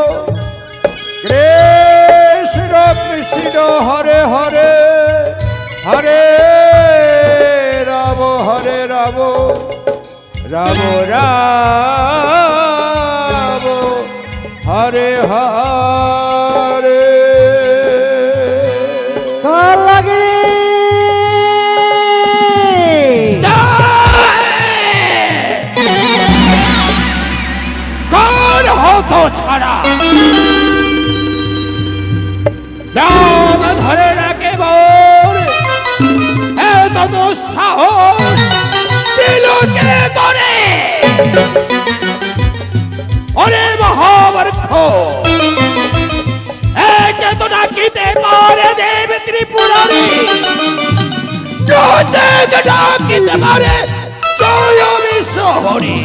कृष्ण हरे हरे हरे राम हरे राम राम राम हरे हरे। तो छाड़ा राम धरे रखे बोर है तो दुस्साहस दिलों के तोरे अरे महावर्त एक तो ना कीते मारे देव त्रिपुरारी जो तेज ना कीते मारे तो यो विश्वहरी।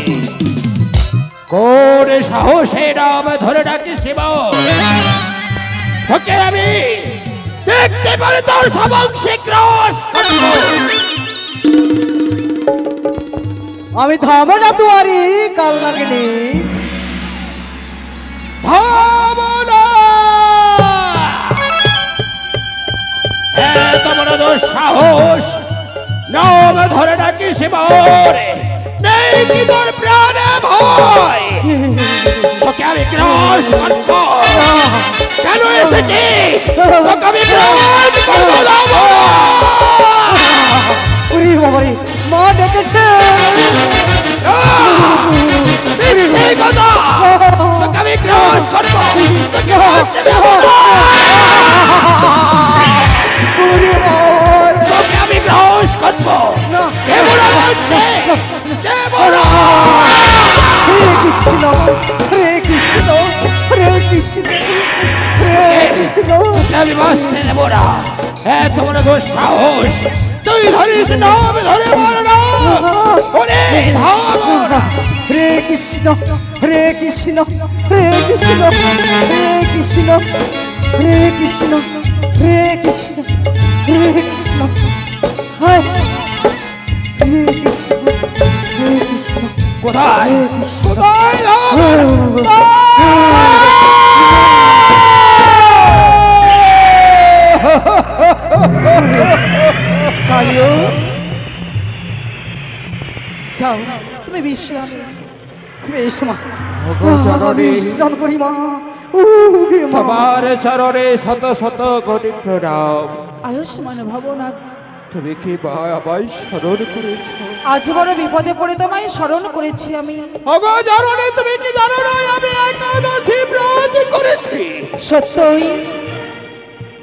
কোন সাহসে নাম ধরে ডাকি শিব তোকে আমি দেখতে পারি তোর সমংশী ক্রস। আমি থামো না দুয়ারি কাল নাগিনী থামো না। এত বড় দুঃসাহস নাম ধরে ডাকি শিব নেই কি তোর প্রাণে ভয়? তোকে আমি গ্রাস করব। কেন এসেছি? তোকে আমি গ্রাস করব না। ওরে বাবারে, মা ডেকেছে। এই কথা তোকে আমি গ্রাস করব। তোকে হাতে দেব না। তোকে আমি গ্রাস করব। হরে কৃষ্ণ হরে কৃষ্ণ হরে কৃষ্ণ। আমি বাঁচতে নেব না, এত বড় দুঃসাহস, তুই ধরিস নাম ধরে বল না, ওরে ধর। হরে কৃষ্ণ হরে কৃষ্ণ হরে কৃষ্ণ হরে কৃষ্ণ হরে কৃষ্ণ হরে কৃষ্ণ হরে কৃষ্ণ হায় হরে কৃষ্ণ হরে কৃষ্ণ। কোথায় কোথায় কালিও যাও, তুমি বিশ্রাম নাও। বেশ মা, জননী বিশ্রাম করি মা। তোমার চরণে শত শত কোটি প্রণাম। আয়ুষ্মান ভবনা, তুমি কি আমায় স্মরণ করেছ? আজ বড় বিপদে পড়ে তোমায় স্মরণ করেছি আমি। অগো জননী, তুমি কি জানো না আমি একাদশী ব্রত করেছি? সত্যই?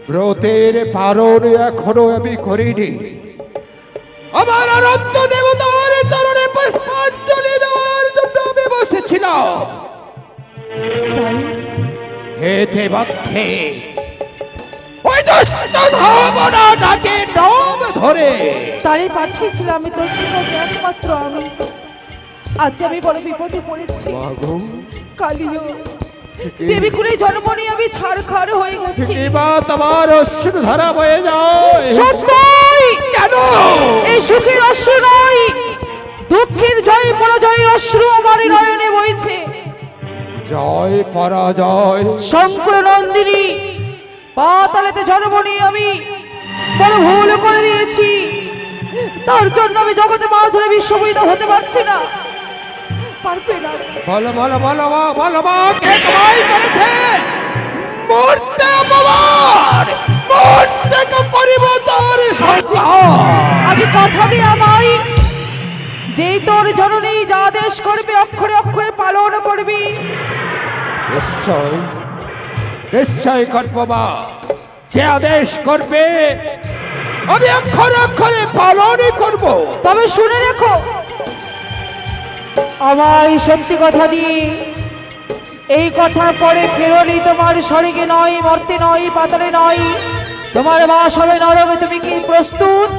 ব্রতের পালন এখনো আমি করিনি। আমার আরাধ্য দেবতার চরণে পুষ্পাঞ্জলি দেওয়ার জন্য আমি বসেছিলাম। তাই হেতে মধ্যে ওই দুষ্ট ধাবনাটাকে নাম ধরে তারই পাঠিয়েছিলাম আমি তোর নিকট একমাত্র আমি। আজ আমি বড় বিপদে পড়েছি কালিও। দেবী কুলে জন্ম নিয়ে আমি ছাড়খাড় হয়ে গেছি। এবার তোমার অশ্রু ধারা বয়ে যায়। সত্যই? কেন? এই সুখের অশ্রু নয়, দুঃখের জয় পরাজয়ের অশ্রু আমার নয়নে বইছে। জয় পরাজয়। শঙ্কর নন্দিনী পাতালেতে জন্ম নিয়ে আমি বড় ভুল করে দিয়েছি। তার জন্য আমি জগতে মাঝে বিশ্ববিদ হতে পারছি না, পারবে না। বলো বলো বলো মা, বলো মা, কে তোমায় করেছে? মূর্তি অপমান, মূর্তি করিব তোর সংসার। আজ কথা দিয়ে আমায়, যেই তোর জননী যা আদেশ করবে অক্ষরে অক্ষরে পালন করবি। নিশ্চয় নিশ্চয় করবো মা, যে আদেশ করবে আমি অক্ষরে অক্ষরে পালনই করব। তবে শুনে রেখো, আমায় সত্যি কথা দিয়ে এই কথা পরে ফেরোলি তোমার স্বর্গে নয়, মর্তে নয়, পাতালে নয়, তোমার বাস হবে নরকে। তুমি কি প্রস্তুত?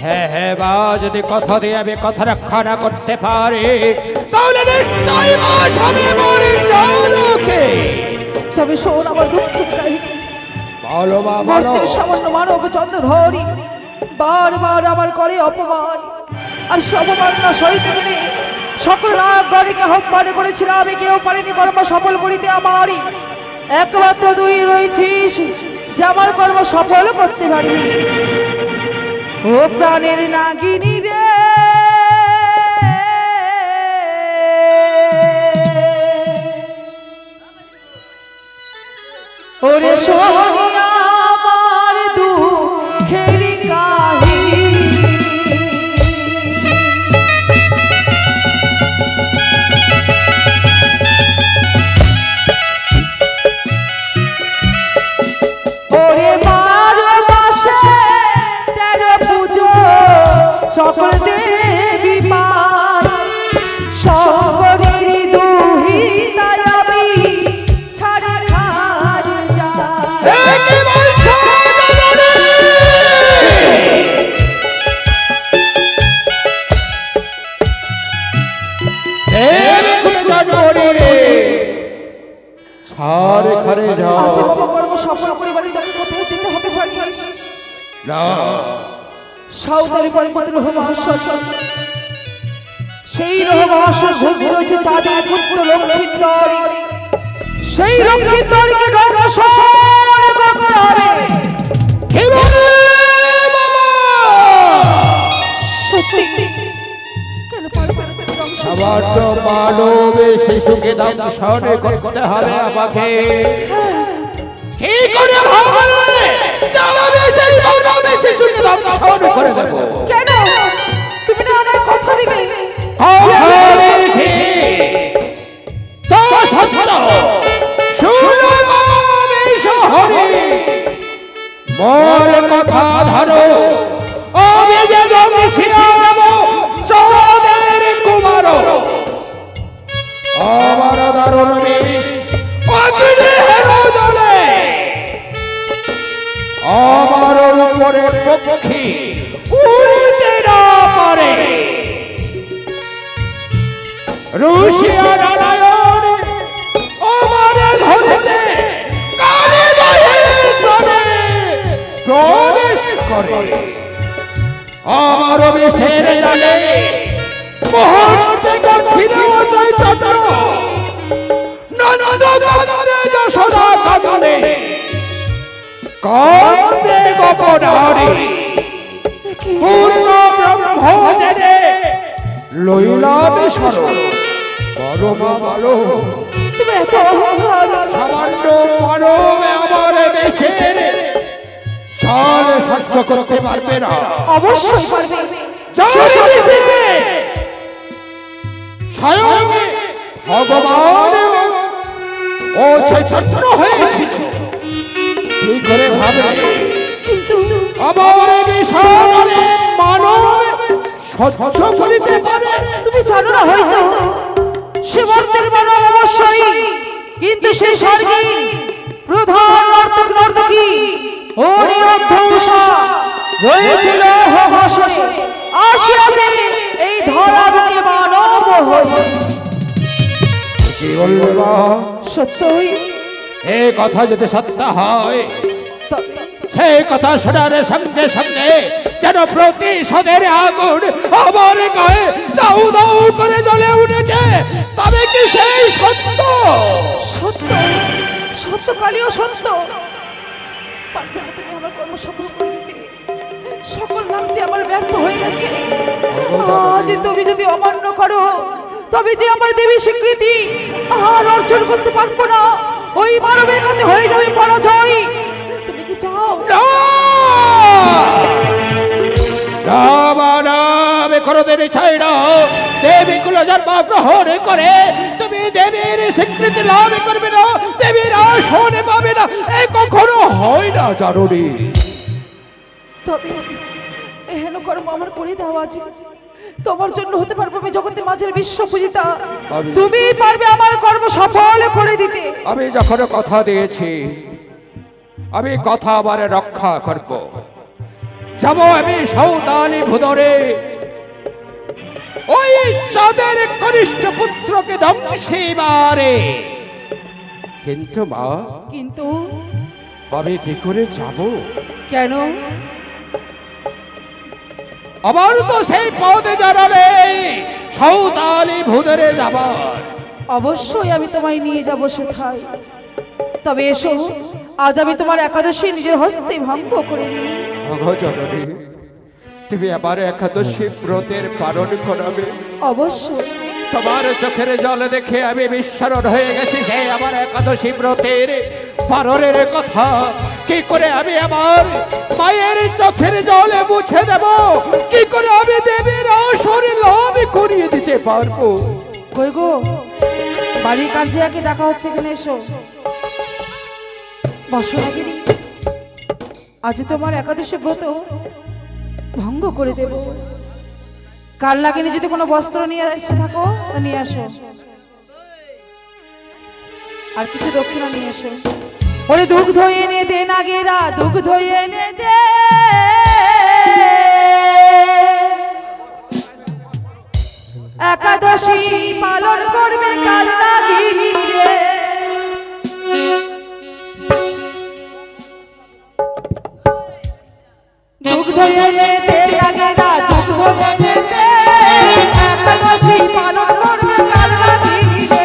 হ্যাঁ হ্যাঁ মা, যদি কথা দিয়ে আমি কথা রক্ষা না করতে পারি তাহলে নিশ্চয় বাস হবে মোর নরকে। তবে শোন আমার দুঃখের কাহিনী। বলো মা বলো। মর্তের সামান্য মানব চন্দ্রধরি বারবার আমার করে অপমান, আর সে অপমান না সইতে পেরে সকল নাগরিককে আহ্বান করেছিলাম। আমি কেউ পারিনি কর্ম সফল করিতে। আমারই একমাত্র তুই রয়েছিস যে আমার কর্ম সফল করতে পারবি। ও প্রাণের নাগিনী রে, ওরে সোনিয়া আমার দুঃখের কাহিনী। ওরে 12 মাসে 13 পুজো, সকল দেবী মা শঙ্করের দুহিতায় আমি ছাড়া খার যাই। কি বলছো জননী? দেবী কুলে জননী রে, ছাড় ঘরে যাও। আজ বাবা কর্ম সফল করিবার তোকে কোথায় যেতে হবে জানিস? না, সাঁওতালি পর্বত রোহবাসর, সেই রোহবাসর ভূমি রয়েছে চাঁদের পুত্র লক্ষ্মীন্দর। সেই লক্ষ্মীন্দরকে দর্শন করে কি বলে বাবা? সত্যি কেন পারবে না? সামান্য মানব শিশুকে দংশন করতে হবে আমাকে। কি করে ভাবলে আমি সেই মানব শিশুকে দংশন করে দেব? কেন? তুমি না আমায় কথা দিবে? কথা দিয়েছি তো সত্য। শুনো আমি শহরে মোর কথা ধরো, আমি যে দংশিয়া নেব চাঁদের কুমার। পক্ষী উড়তে না পারে। রুশিয়া নারায়ণ আমার ধরতে কালে প্রবেশ করে। আমার বিশের জানে মুহূর্তে গঠিত চৈতন্য নন্দ কান্দে যশোদা কান্দে কান্দে গোপনারী পূর্ণ ব্রহ্মজনে লইলাম শরণ। বলো মা বলো, তুমি এত অহংকার। সামান্য মানব আমার বেশের চাল সহ্য করতে পারবে না। অবশ্যই পারবে। স্বয়ং ভগবান ও চৈতন্য হয়েছে কি করে ভাবে কিন্তু আমার বিষয়ে মানব সহ্য করিতে পারে? তুমি জানো না হয়তো সে মর্তের মানব অবশ্যই, কিন্তু সে স্বর্গীর প্রধান নর্তক নর্তকী অনিরুদ্ধ রয়েছিল ভাষণে আসিয়াছে এই ধরা বুকে মানব হয়ে। কি বলবা? সত্যই এই কথা যদি সত্য হয় তবে সেই কথা শোনার সঙ্গে সঙ্গে যেন প্রতিশোধের আগুন আমার গায়ে দাউ দাউ করে জ্বলে উঠেছে। তবে কি সেই সত্য? সত্য সত্য কালীয় সত্য। পারবে না তুমি আমার কর্ম সফল করে দিতে। সকল নাম যে আমার ব্যর্থ হয়ে গেছে। আজ তুমি যদি অমান্য করো তবে যে আমার দেবী স্বীকৃতি আর অর্জন করতে পারবো না। ওই মানবের কাছে হয়ে যাবে পরাজয়। তুমি কি চাও? কোনদিনই চাই না দেবী কুল জন্মগ্রহণ করে তুমি দেবীর স্বীকৃতি লাভ করবে না, দেবীর আসনে পাবে না। এই কখনো হয় না জানুনি। তবে এহেন কর্ম আমার করে দেওয়া আছে। তোমার জন্য হতে পারবো আমি জগতের মাঝের বিশ্ব পূজিতা। তুমি পারবে আমার কর্ম সফল করে দিতে। আমি যখন কথা দিয়েছি আমি কথা আবার রক্ষা করব। যাব আমি সাঁওতালি ভুদরে ওই চাঁদের কনিষ্ঠ পুত্রকে ধ্বংসিবারে। কিন্তু মা, কিন্তু আমি কি করে যাব? কেন? আমার তো সেই পদে জানালে সাঁওতালি ভুদরে যাবার। অবশ্যই আমি তোমায় নিয়ে যাব সেথায়। তবে এসো আজ আমি তোমার একাদশী নিজের হস্তে ভঙ্গ করে দিই। জননী, তুমি আবার একাদশী ব্রতের পালন করাবে? অবশ্যই। তোমার চোখের জল দেখে আমি বিস্মরণ হয়ে গেছি সেই আমার একাদশী ব্রতের পালনের কথা। কি করে আমি আমার মায়ের চোখের জলে মুছে দেব? কি করে আমি দেবীর আসরে লাভ করিয়ে দিতে পারবো? কই গো, বাড়ির কাঞ্জিয়াকে দেখা হচ্ছে কিনা? এসো বসো নাগিনী। আজ তোমার একাদশী ব্রত ভঙ্গ করে দেব। কাল লাগেনি যদি কোনো বস্ত্র নিয়ে এসে থাকো নিয়ে আসো, আর কিছু দক্ষিণা নিয়ে এসো। ওরে দুগ্ধ এনে দে নাগেরা, দুগ্ধ এনে দে। একাদশী পালন করবে কাল নাগিনী রে। দুগ্ধ এনে দে নাগেরা, দুগ্ধ এনে দে। একাদশী পালন করবে কাল নাগিনী রে।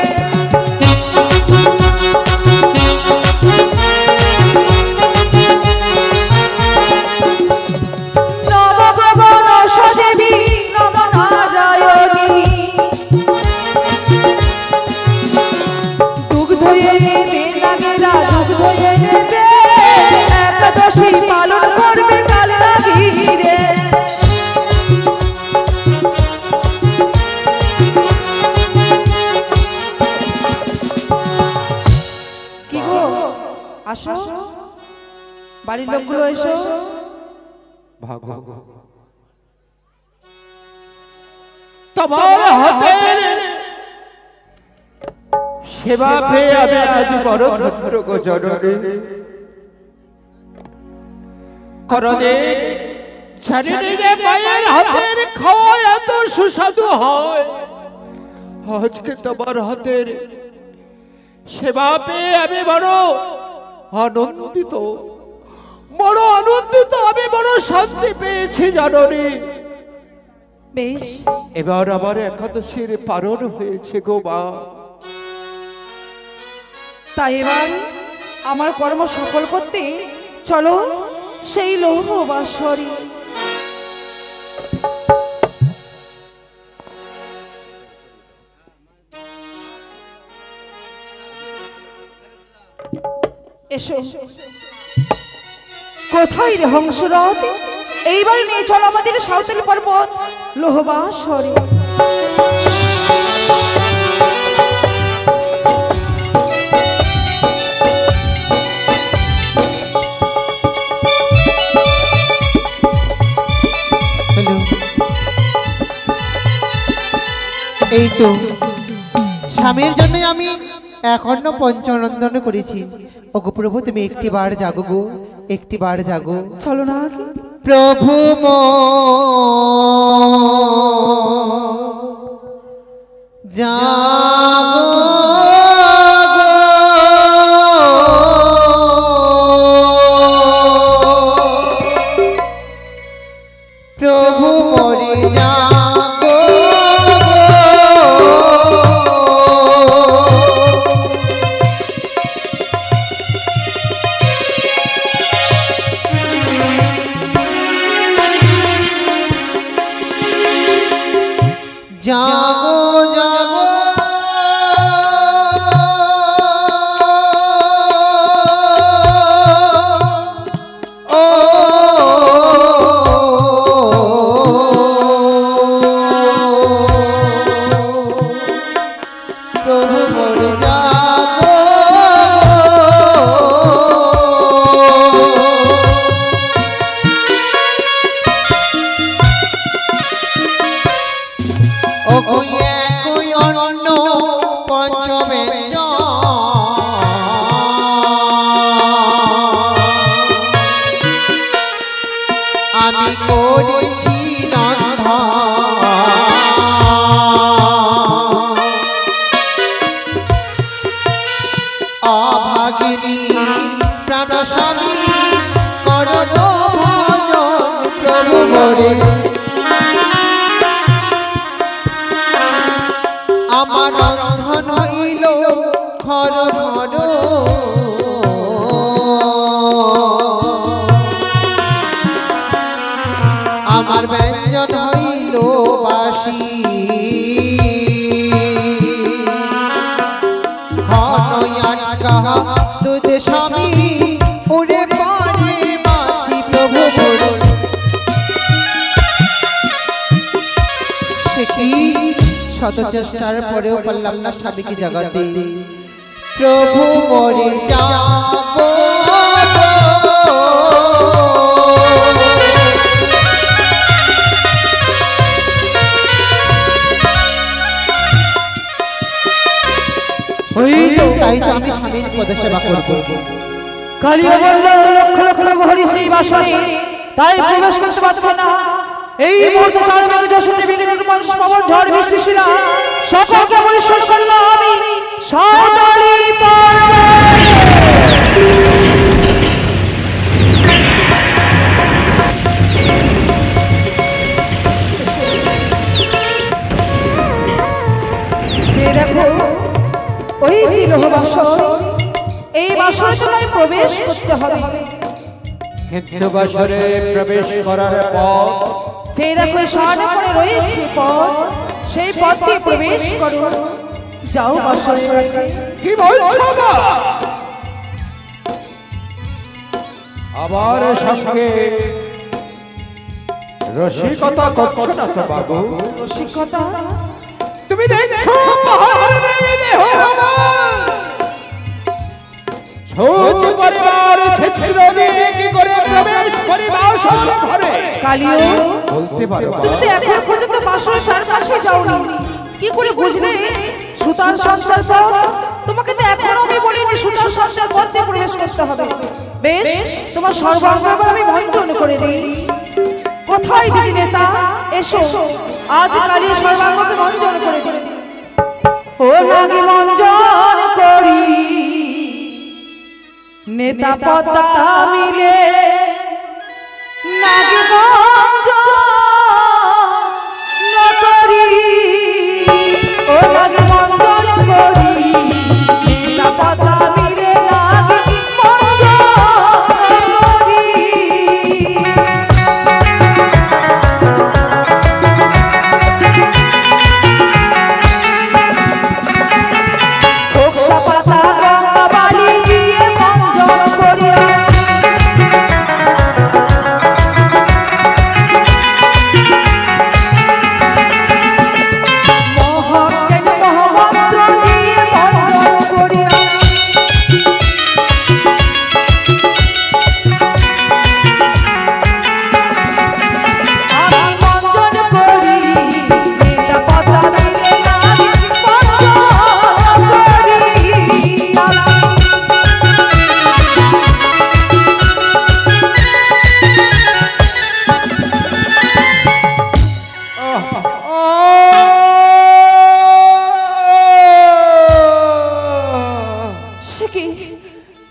আসো, বাড়ির লোকগুলো এসো। তোমার হাতের সেবা পেয়ে আমি আজ বড় ধন্য গো জননী। করদে জানি না যে মায়ের হাতের খাওয়া এত সুস্বাদু হয়। আজকে তোমার হাতের সেবা পেয়ে আমি বড় আনন্দিত, বড় আনন্দিত, আমি বড় শান্তি পেয়েছি জাননি। বেশ, এবার আমার একাদশীর পালন হয়েছে গো মা। তাই এবার আমার কর্ম সফল করতে চলো সেই লৌহ বাসরে। এসো। কোথায় রে হংসরাত? এইবার নিয়ে চলো আমাদের সাঁওতালি পর্বত লোহবাসরে। এই তো স্বামীর জন্য আমি এখন্য পঞ্চনন্দন করেছি। ওগো প্রভু, তুমি একটি বার জাগো গো, একটি বার জাগো। চলো না প্রভু জাগো প্রভু মরে জাগো। জাগো জাগো ও প্রভু মোরে জাগো। আমি করেছি অভাগিনী প্রাণ স্বামী করো ভজন প্রভু মোরে। আমার রন্ধন হইল ঘর ঘর আমার ব্যঞ্জন হইল বাসি ঘন আটকা দুধ স্বামী উড়ে পড়ে বাসি প্রভু মোরে। সে কি শত চেষ্টার পরেও পারলাম না স্বামীকে জাগাতে। প্রভু মোরে জাগো। তাই তো আমি স্বামীর পদ সেবা করবো। কালিয়া বলল লক্ষ লক্ষ ভরি সেই বাসরে, তাই প্রবেশ করতে পারছে না। এই মুহূর্তে চারদিকে যশোরে বিলীন মানুষ পাবন ঝড় বৃষ্টি ছিল। সকলকে পরিশ্রম করলাম আমি সাঁওতালি যে দেখো ওই যে লোহ বাসর, এই বাসরে তোমায় প্রবেশ করতে হবে। কিন্তু বাসরে প্রবেশ করার পর যে দেখো সামনে পড়ে রয়েছে পথ, সেই পথ দিয়ে প্রবেশ করো। যাও বাসরে রয়েছে। কি বলছো মা? আবার সঙ্গে রসিকতা করছো না তো বাবু? রসিকতা? তুমি দেখছো পাহাড়ের দেহ আমার ছোট পরিবার ছেছিল দিয়ে কি করে প্রবেশ করিবা সব ঘরে? কালিও বলতে পারো তুমি তো এখন পর্যন্ত বাসরের চারপাশে যাওনি, কি করে বুঝলে সুতার সঞ্চার পথ? তোমাকে তো এখনো আমি বলিনি সুতার সঞ্চার পথ দিয়ে প্রবেশ করতে হবে। বেশ, তোমার সর্বাঙ্গ এবার আমি বন্ধন করে দিই। কোথায় দিদি নেতা এসো আজ কালী সর্বাঙ্গকে মঞ্জন করে দিলে ও নাগি মঞ্জন করি নেতা পতা মিলে নাগি মঞ্জন করি ও নাগি মঞ্জন করি নেতা পতা মিলে নাগি মঞ্জন করি কোকসা পাতা গঙ্গা বালি দিয়ে মঞ্জন করি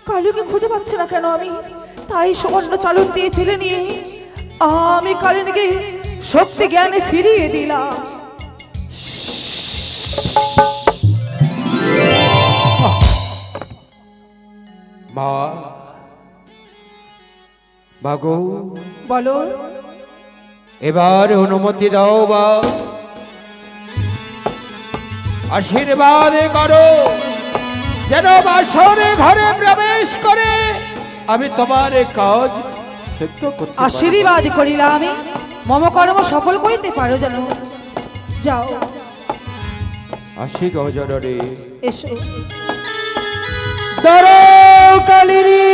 কালুকে খুঁজে পাচ্ছি না কেন আমি তাই সামান্য চালন দিয়ে ছেলে নিয়ে আমি কালিনীকে শক্তি জ্ঞানে ফিরিয়ে দিলাম মা ভাগো বলো এবার অনুমতি দাও বা আশীর্বাদ করো যেন বাসরে ঘরে প্রবেশ করে আমি তোমার কাজ সিদ্ধ করতে পারি। আশীর্বাদ করিলাম আমি মম কর্ম সফল করিতে পারো যেন যাও আসি গজরে এসো দাঁড়াও কালিনী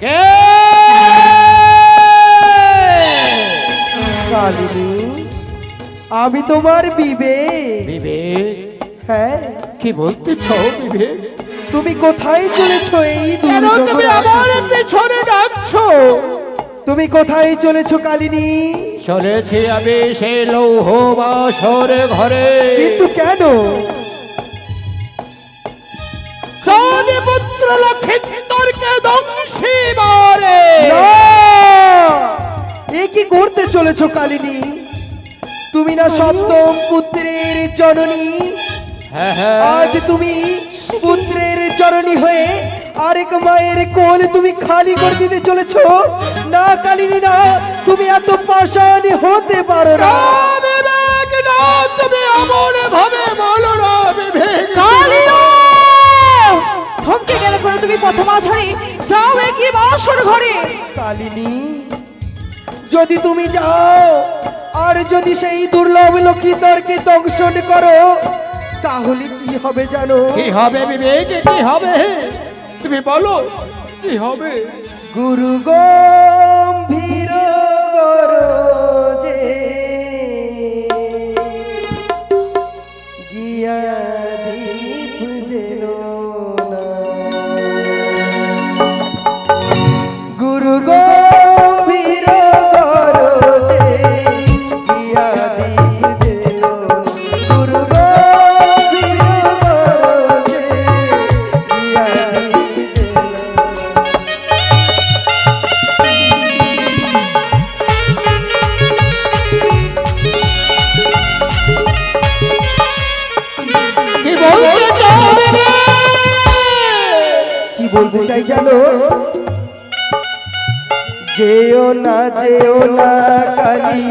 কে কালিনী আমি তোমার বিবেক বিবেক হ্যাঁ কি বলতেছ বিবেক তুমি কোথায় চলেছো এই কেন তুমি আমার পেছনে ডাকছো তুমি কোথায় চলেছো কালিনী চলেছি আমি সেই লৌহ বাসর ঘরে কিন্তু কেন চাঁদ পুত্র লক্ষিন্দরকে ধ্বংসিবারে না! এ কি করতে চলেছো কালিনী তুমি না সপ্তম পুত্রের জননী হ্যাঁ হ্যাঁ আজ তুমি পুত্রের জননী হয়ে আরেক মায়ের কোল তুমি খালি করে দিতে চলেছো না কালিনী না তুমি এত পাষাণী হতে পারো না বিবেক না তুমি এমন ভাবে বলো না বিবেক কালিয়া থমকে গেলে করে তুমি প্রথমা ছাড়ি যাও এগিয়ে বাসর ঘরে কালিনী যদি তুমি যাও আর যদি সেই দুর্লভ লক্ষিন্দরকে দংশন করো তাহলে কি হবে জানো কি হবে বিবেক কি হবে তুমি বলো কি হবে গুরু গম্ভীর গরজে গিয়া দীপ জেলো না। গুরু গম্ভীর গরজে গিয়া দীপ জেলো না। গুরু গম্ভীর গরজে গিয়া দীপ কি বলতে চাই জানো যেও না কালী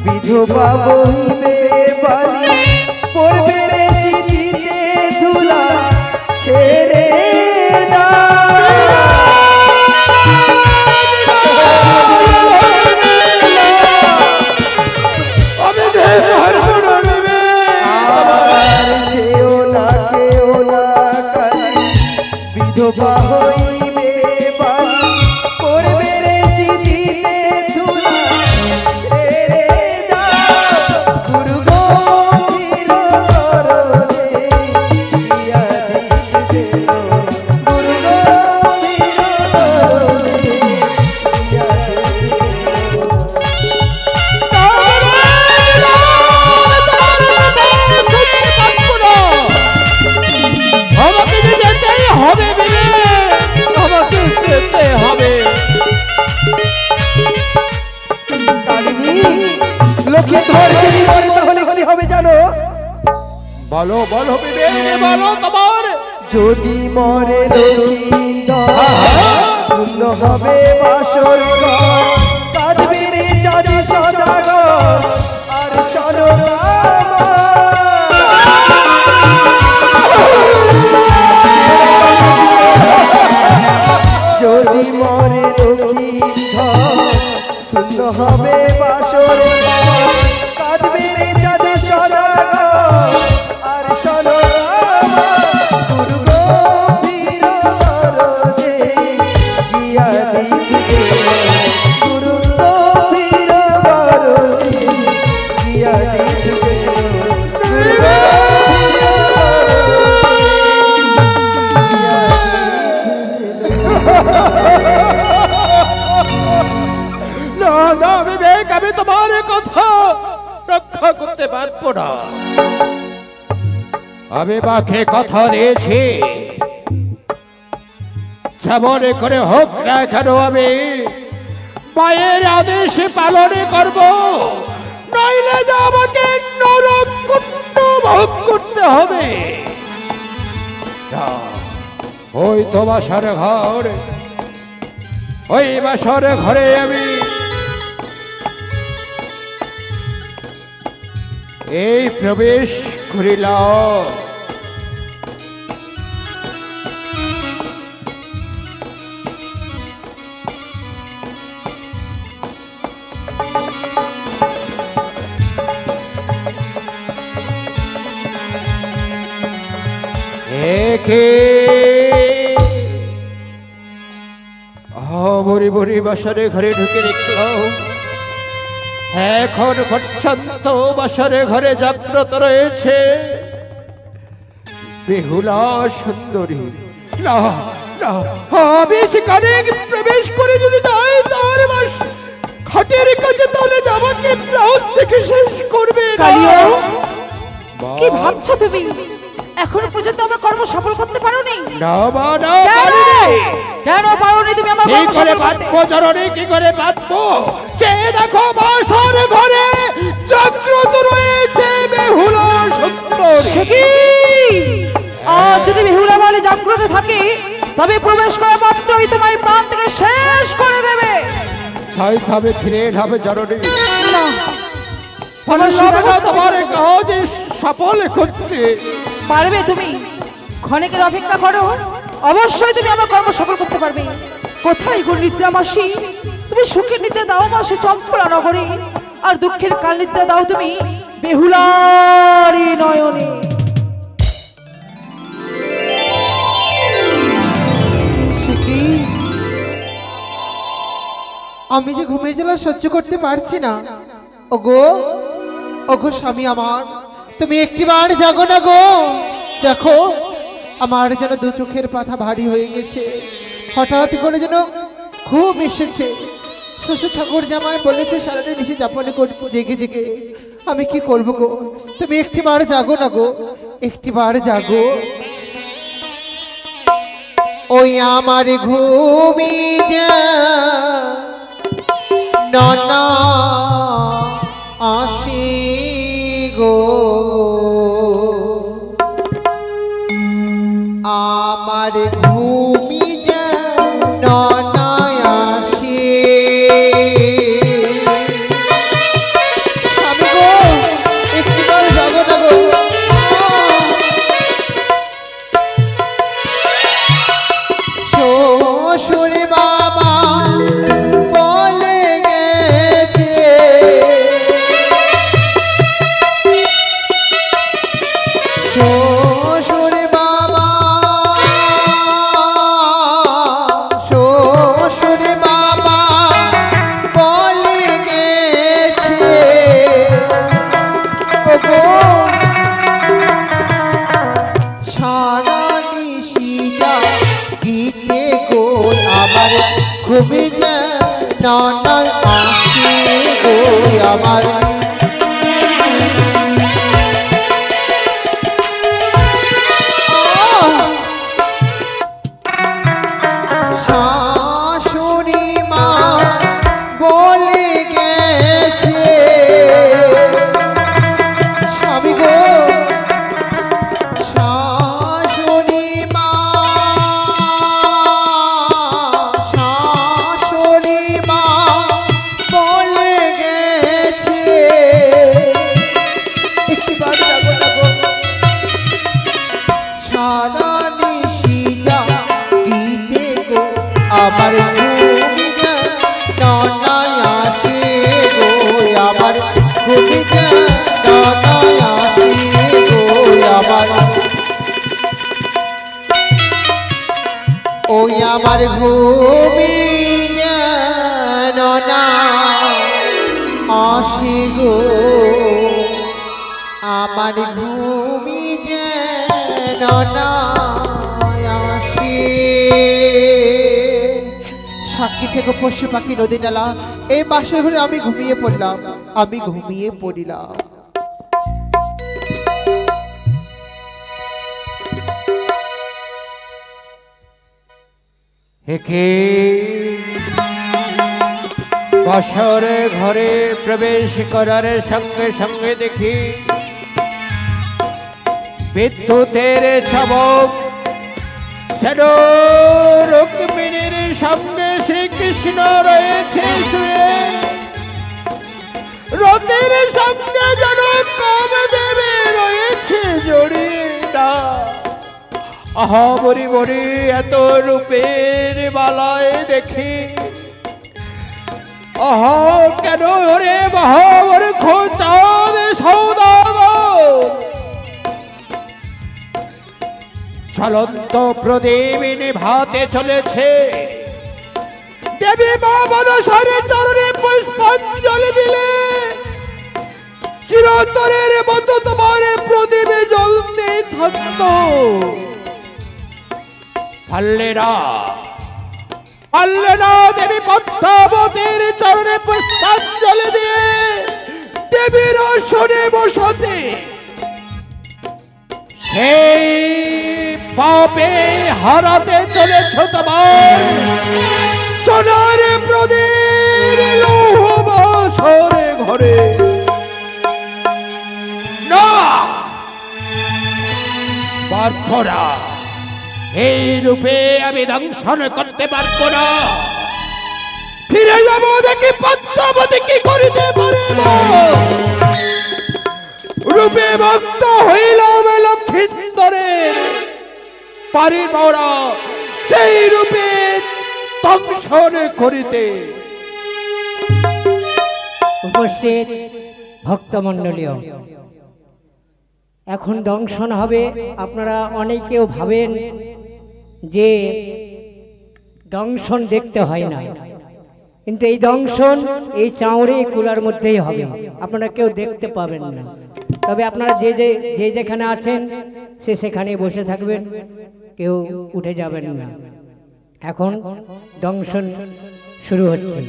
বিধবা বহিবে বালি পড়বে রে শীতে ধুলা ছেড়ে যেও না কালী বিধবা হইবে বালি পড়বে রে শীতে ধুলা ছেড়ে দাও গুরু গো বলো বলো বিবেক বলো তোমার যদি মরে পূর্ণ হবে বাসর কাঁদবে রে চাঁদি সদাগর আর যদি মরে শূন্য হবে বাসর কাঁদবে রে চাঁদি সদাগর আর না বিবেক আমি তোমার কথা রক্ষা করতে পারবো না আমি মাকে কথা দিয়েছি যেমন করে হোক না কেন আমি মায়ের আদেশ পালন করব নইলে যে আমাকে নরকুণ্ড ভোগ করতে হবে ওই তো বাসার ঘর ওই বাসার ঘরে আমি এই প্রবেশ করিলাম বড়ি বড়ি বাসারে ঘরে ঢুকে দেখলাম এখন পর্যন্ত বাসারে ঘরে জাগ্রত রয়েছে বেহুলা সুন্দরী না না আমি সেখানে প্রবেশ করে যদি যাই তার বাস খাটের কাছে তাহলে আমাকে প্রাণ থেকে শেষ করবে কি ভাবছো তুমি এখনো পর্যন্ত আমার কর্ম সফল করতে পারোনি না না কেন পারোনি তুমি আমার কর্ম সফল করতে জননী কি করে বাঁধবো যে দেখো বাসার ঘরে জাগ্রত রয়েছে বেহুলা সুন্দরী আর যদি বেহুলা বলে জাগ্রত থাকে তবে প্রবেশ করা মাত্রই তোমার প্রাণ থেকে শেষ করে দেবে তাই তবে ফিরে যাবে জননী না তোমার কাজ সফল করতে পারবে তুমি ক্ষণিকের অপেক্ষা করো অবশ্যই তুমি আমার কর্ম সফল করতে পারবে কোথায় গো নিদ্রা মাসি তুমি সুখের নিদ্রা দাও মাসে চম্পলা নগরে আর দুঃখের কাল নিদ্রা দাও তুমি বেহুলারি নয়নে আমি যে ঘুমের জ্বালা সহ্য করতে পারছি না ওগো ওগো স্বামী আমার তুমি একটিবার জাগো না গো দেখো আমার যেন দু চোখের পাতা ভারী হয়ে গেছে হঠাৎ করে যেন খুব এসেছে শ্বশুর ঠাকুর জামাই বলেছে সারাটা নিশে যাপনে করবো জেগে জেগে আমি কি করবো গো তুমি একটিবার জাগো না গো একটিবার জাগো ওই আমার ঘুমি যা না আসি গো আমার ঘুমি যেন না আসে স্বামী গো একটিবার যাবো না গো শ্বশুর বাবা বলে গেছে শ্বশুর বাবা বলে গেছে সারা নিশিজা গীতে গো আমার খুবই না আসি গো আমার শাশুড়ি মা বলে গেছে স্বামী গো আমার ঘুমি যেন না আসে গো, আমার ঘুমি যেন না আসে। সাক্ষী থেকে পশু পাখি নদী নালা এই বাসর ঘরে আমি ঘুমিয়ে পড়লাম, আমি ঘুমিয়ে পড়িলাম। একে বাসরে ঘরে প্রবেশ করার সঙ্গে সঙ্গে দেখি বিদ্যুতের চমক, যেন রুক্মিণীর সঙ্গে শ্রীকৃষ্ণ রয়েছে শুয়ে, রতির সঙ্গে যেন কামদেবী রয়েছে জড়িয়ে। না আহা বরি বরি এত রূপের বালায় দেখি, আহা কেন রে মহাবর খোঁচাদ সৌদাগর, চলন্ত প্রদীপ নিভাতে চলেছে। দেবী মা মনসারে চরণে পুষ্পাঞ্জলি দিলে চিরতরের মতো তোমার প্রদীপে জ্বলতে থাকত। পারলে না দেবী পদ্মাবতীর চরণে পুষ্পাঞ্জলি দিয়ে দেবীর আসনে বসতে, সেই পাপে হারাতে চলেছ তোমার সোনার প্রদীপ লৌহ বাসরে ঘরে। না পার্থরা, এই রূপে আমি দংশন করতে পারবো না। ফিরে যাবো দেখি পদ্মাবতী কি করিতে পারিব। রূপে ভক্ত হইলাম লক্ষিন্দরের, পারিব না সেই রূপে দংশন করিতে। উপস্থিত ভক্তমণ্ডলীয়, এখন দংশন হবে। আপনারা অনেকেও ভাবেন যে দংশন দেখতে হয় না, কিন্তু এই দংশন এই চাউরে কুলার মধ্যেই হবে, আপনারা কেউ দেখতে পাবেন না। তবে আপনারা যে যেখানে আছেন সে সেখানে বসে থাকবেন, কেউ উঠে যাবেন না। এখন দংশন শুরু হচ্ছে।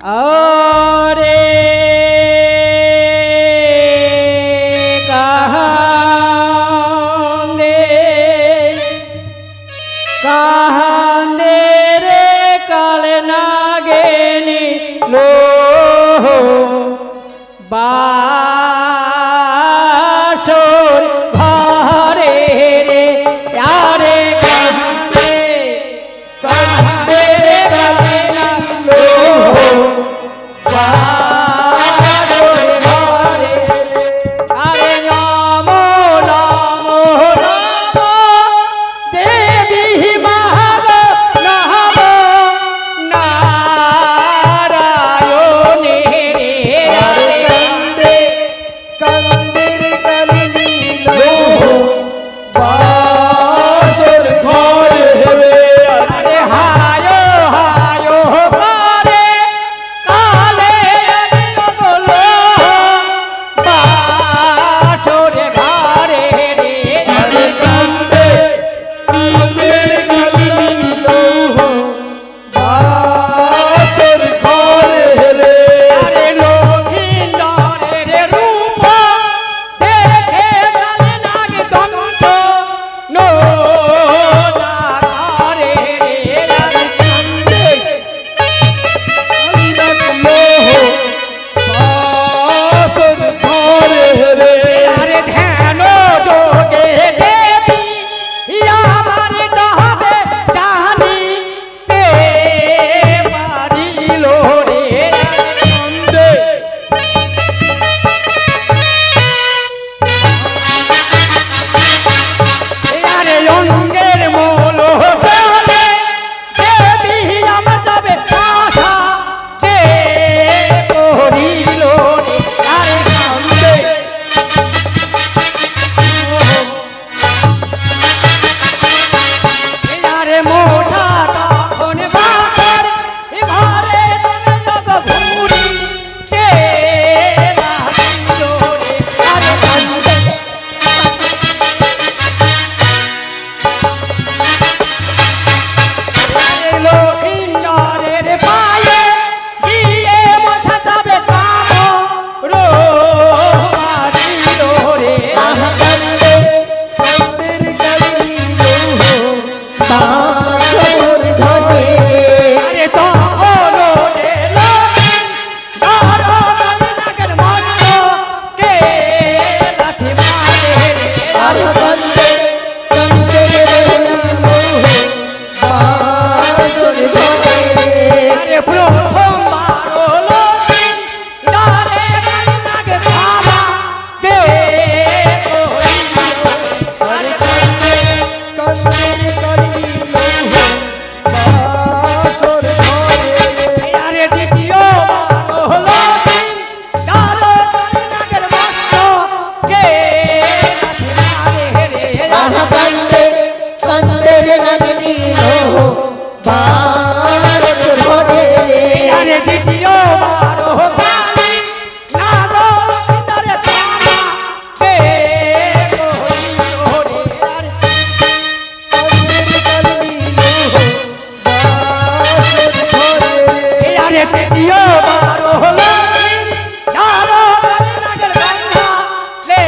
আরে কাহান্দে রে কালে না গেনি লো বাসর ঘরে রে, আরে কাহান্দে রে কালে না লো বাসর ঘরে, আরে নম নম নম দেবী মহাগ নম নারায়ণে রে, আরে কান্দে তৃতীয় বার হলো নারো নাগের গঙ্গা লে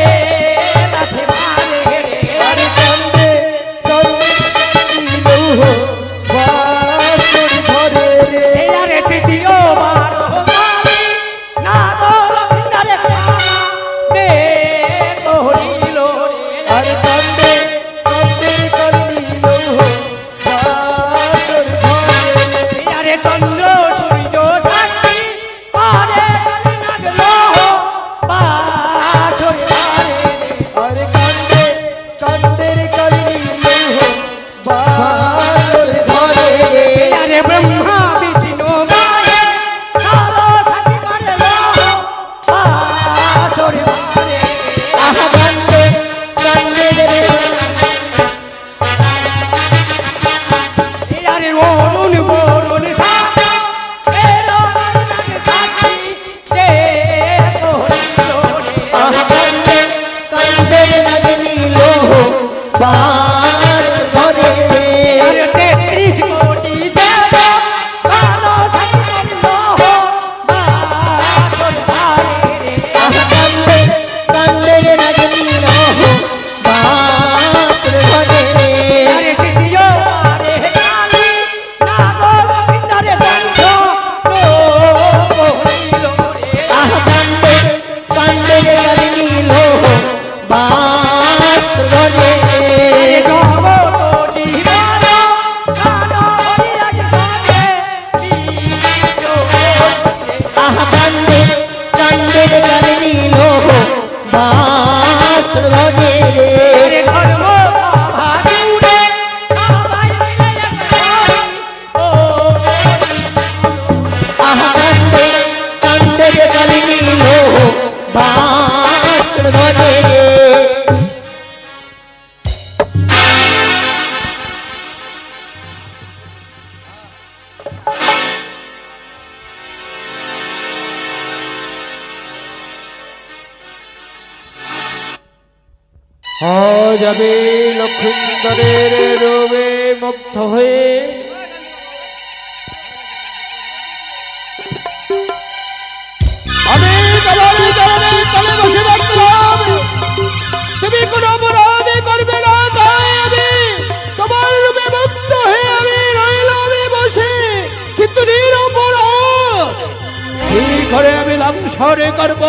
লাঠি মারে রে আরে কান্দে কান্দে লৌহ বাসর ধরে রে আরে তৃতীয় বার হলো নারো নাগের গঙ্গা লে কহিল আরে কান্দে কান্দে কান্দি লৌহ বাসর ধরে রে আরে চন্দ্র সূর্য সাক্ষী পারে নাগলো বাসর মারে আরে কান্দে কান্দে রে কান্দি লৌহ বাসর ধরে রে আরে ব্রহ্মা বিষ্ণু মায়ে নারো সাক্ষী কাটলো বাসর মারে আহা কান্দে কান্দে রে আরে বরুণ বরুণ সাক্ষী এলো সাক্ষী দে কহিল আহা কান্দে কান্দে নাগনি লৌহ বাসর ধরে রে আরে 33 কোটি দেব নারো সাক্ষী কাটলো বাসর মারে আহা কান্দে কান্দে রে নাগনি লৌহ বাসর ধরে রে আরে তৃতীয় বারে কালী নাগো গোবিন্দরে বন্ধ কহিল রে আহা কান্দে কান্দে রে নাগনি লৌহ বাসর ধরে রে গগনটি মানো নানো হরিরাজ সাথে বিজো আহা কান্দে কান্দে রে নাগনি লৌহ বাসর ধরে রে আরে ধর্ম ভাদুরে সবাই মিলে ও আহা কান্দে কান্দে রে নাগনি লৌহ বাসর ধরে রে আজ আমি লক্ষিন্দরের রূপে মুগ্ধ হয়ে আমি তোমার চরণে তলে বসে থাকলাম তুমি কোনো অপরাধ করবে না তাই আমি তোমার রূপে মুগ্ধ হয়ে আমি রইলাম বসে কিন্তু নিরপরাধ কি করে আমি লাঞ্ছনে করব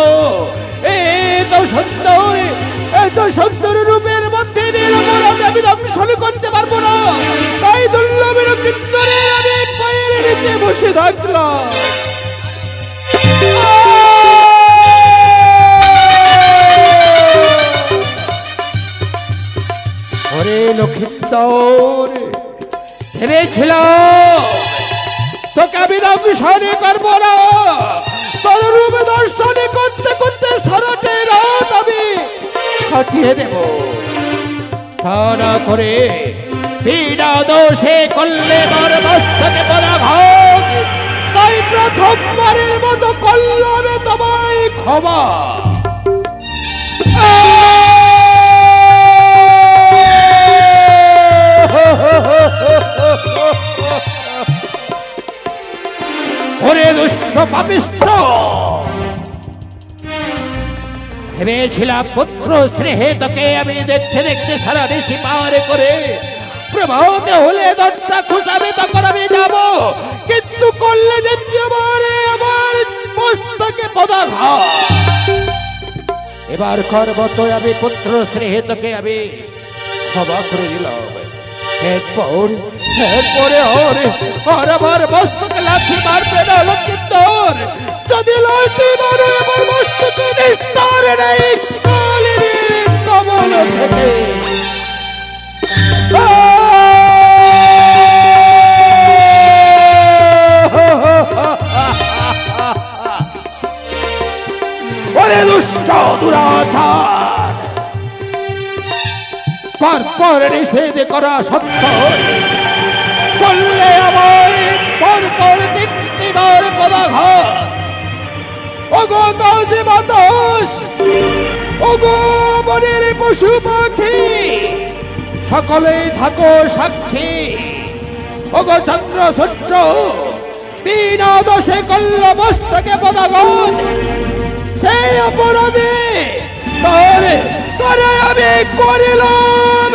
এত সুন্দর রূপের মধ্যে নিরপরাধ আমি লাঞ্ছন করতে পারবো না তাই দুর্লভের কীর্তনে আমি পায়ের নিচে বসে থাকলাম ওরে লক্ষিন্দর ভেবেছিলাম তোকে আমি দংশনে করবো না তোর রূপ দর্শনে করতে করতে সারাটে রাত আমি কাটিয়ে দেব তা না করে বিনা দোষে করলে মোর মস্তকে পদাঘাত তাই প্রথমবারের মতো করলাম তোমায় ক্ষমা ওরে দুষ্ট পাপিষ্ঠ ভেবেছিলাম পুত্র স্নেহে তোকে আমি দেখতে দেখতে সারা ঋষি পার করে প্রভাতে হলে দরজা খুশাবে তখন আমি যাব কিন্তু করলে দ্বিতীয়বারে আমার মস্তকে পদাঘাত এবার করব তো আমি পুত্র স্নেহে তোকে আমি ক্ষমা করে দিলাম এরপরে আর আমার মস্তকে লাঠি মারবে না লক্ষিন্দর যদি লাঠি মারে আমার মস্তকে নিস্তার নেই কালির কমল থেকে ওরে দুষ্ট দুরাচার পর নিষেধ করা সত্য করলে আমার পর তিনবার পদাঘাত ওগো কাজী বাতাস ওগো বনের পশু পাখি সকলেই থাকো সাক্ষী ওগো চন্দ্র সূর্য বিনা দোষে করল মস্তকে পদাঘাত, সেই অপরাধে তরে আমি করিলাম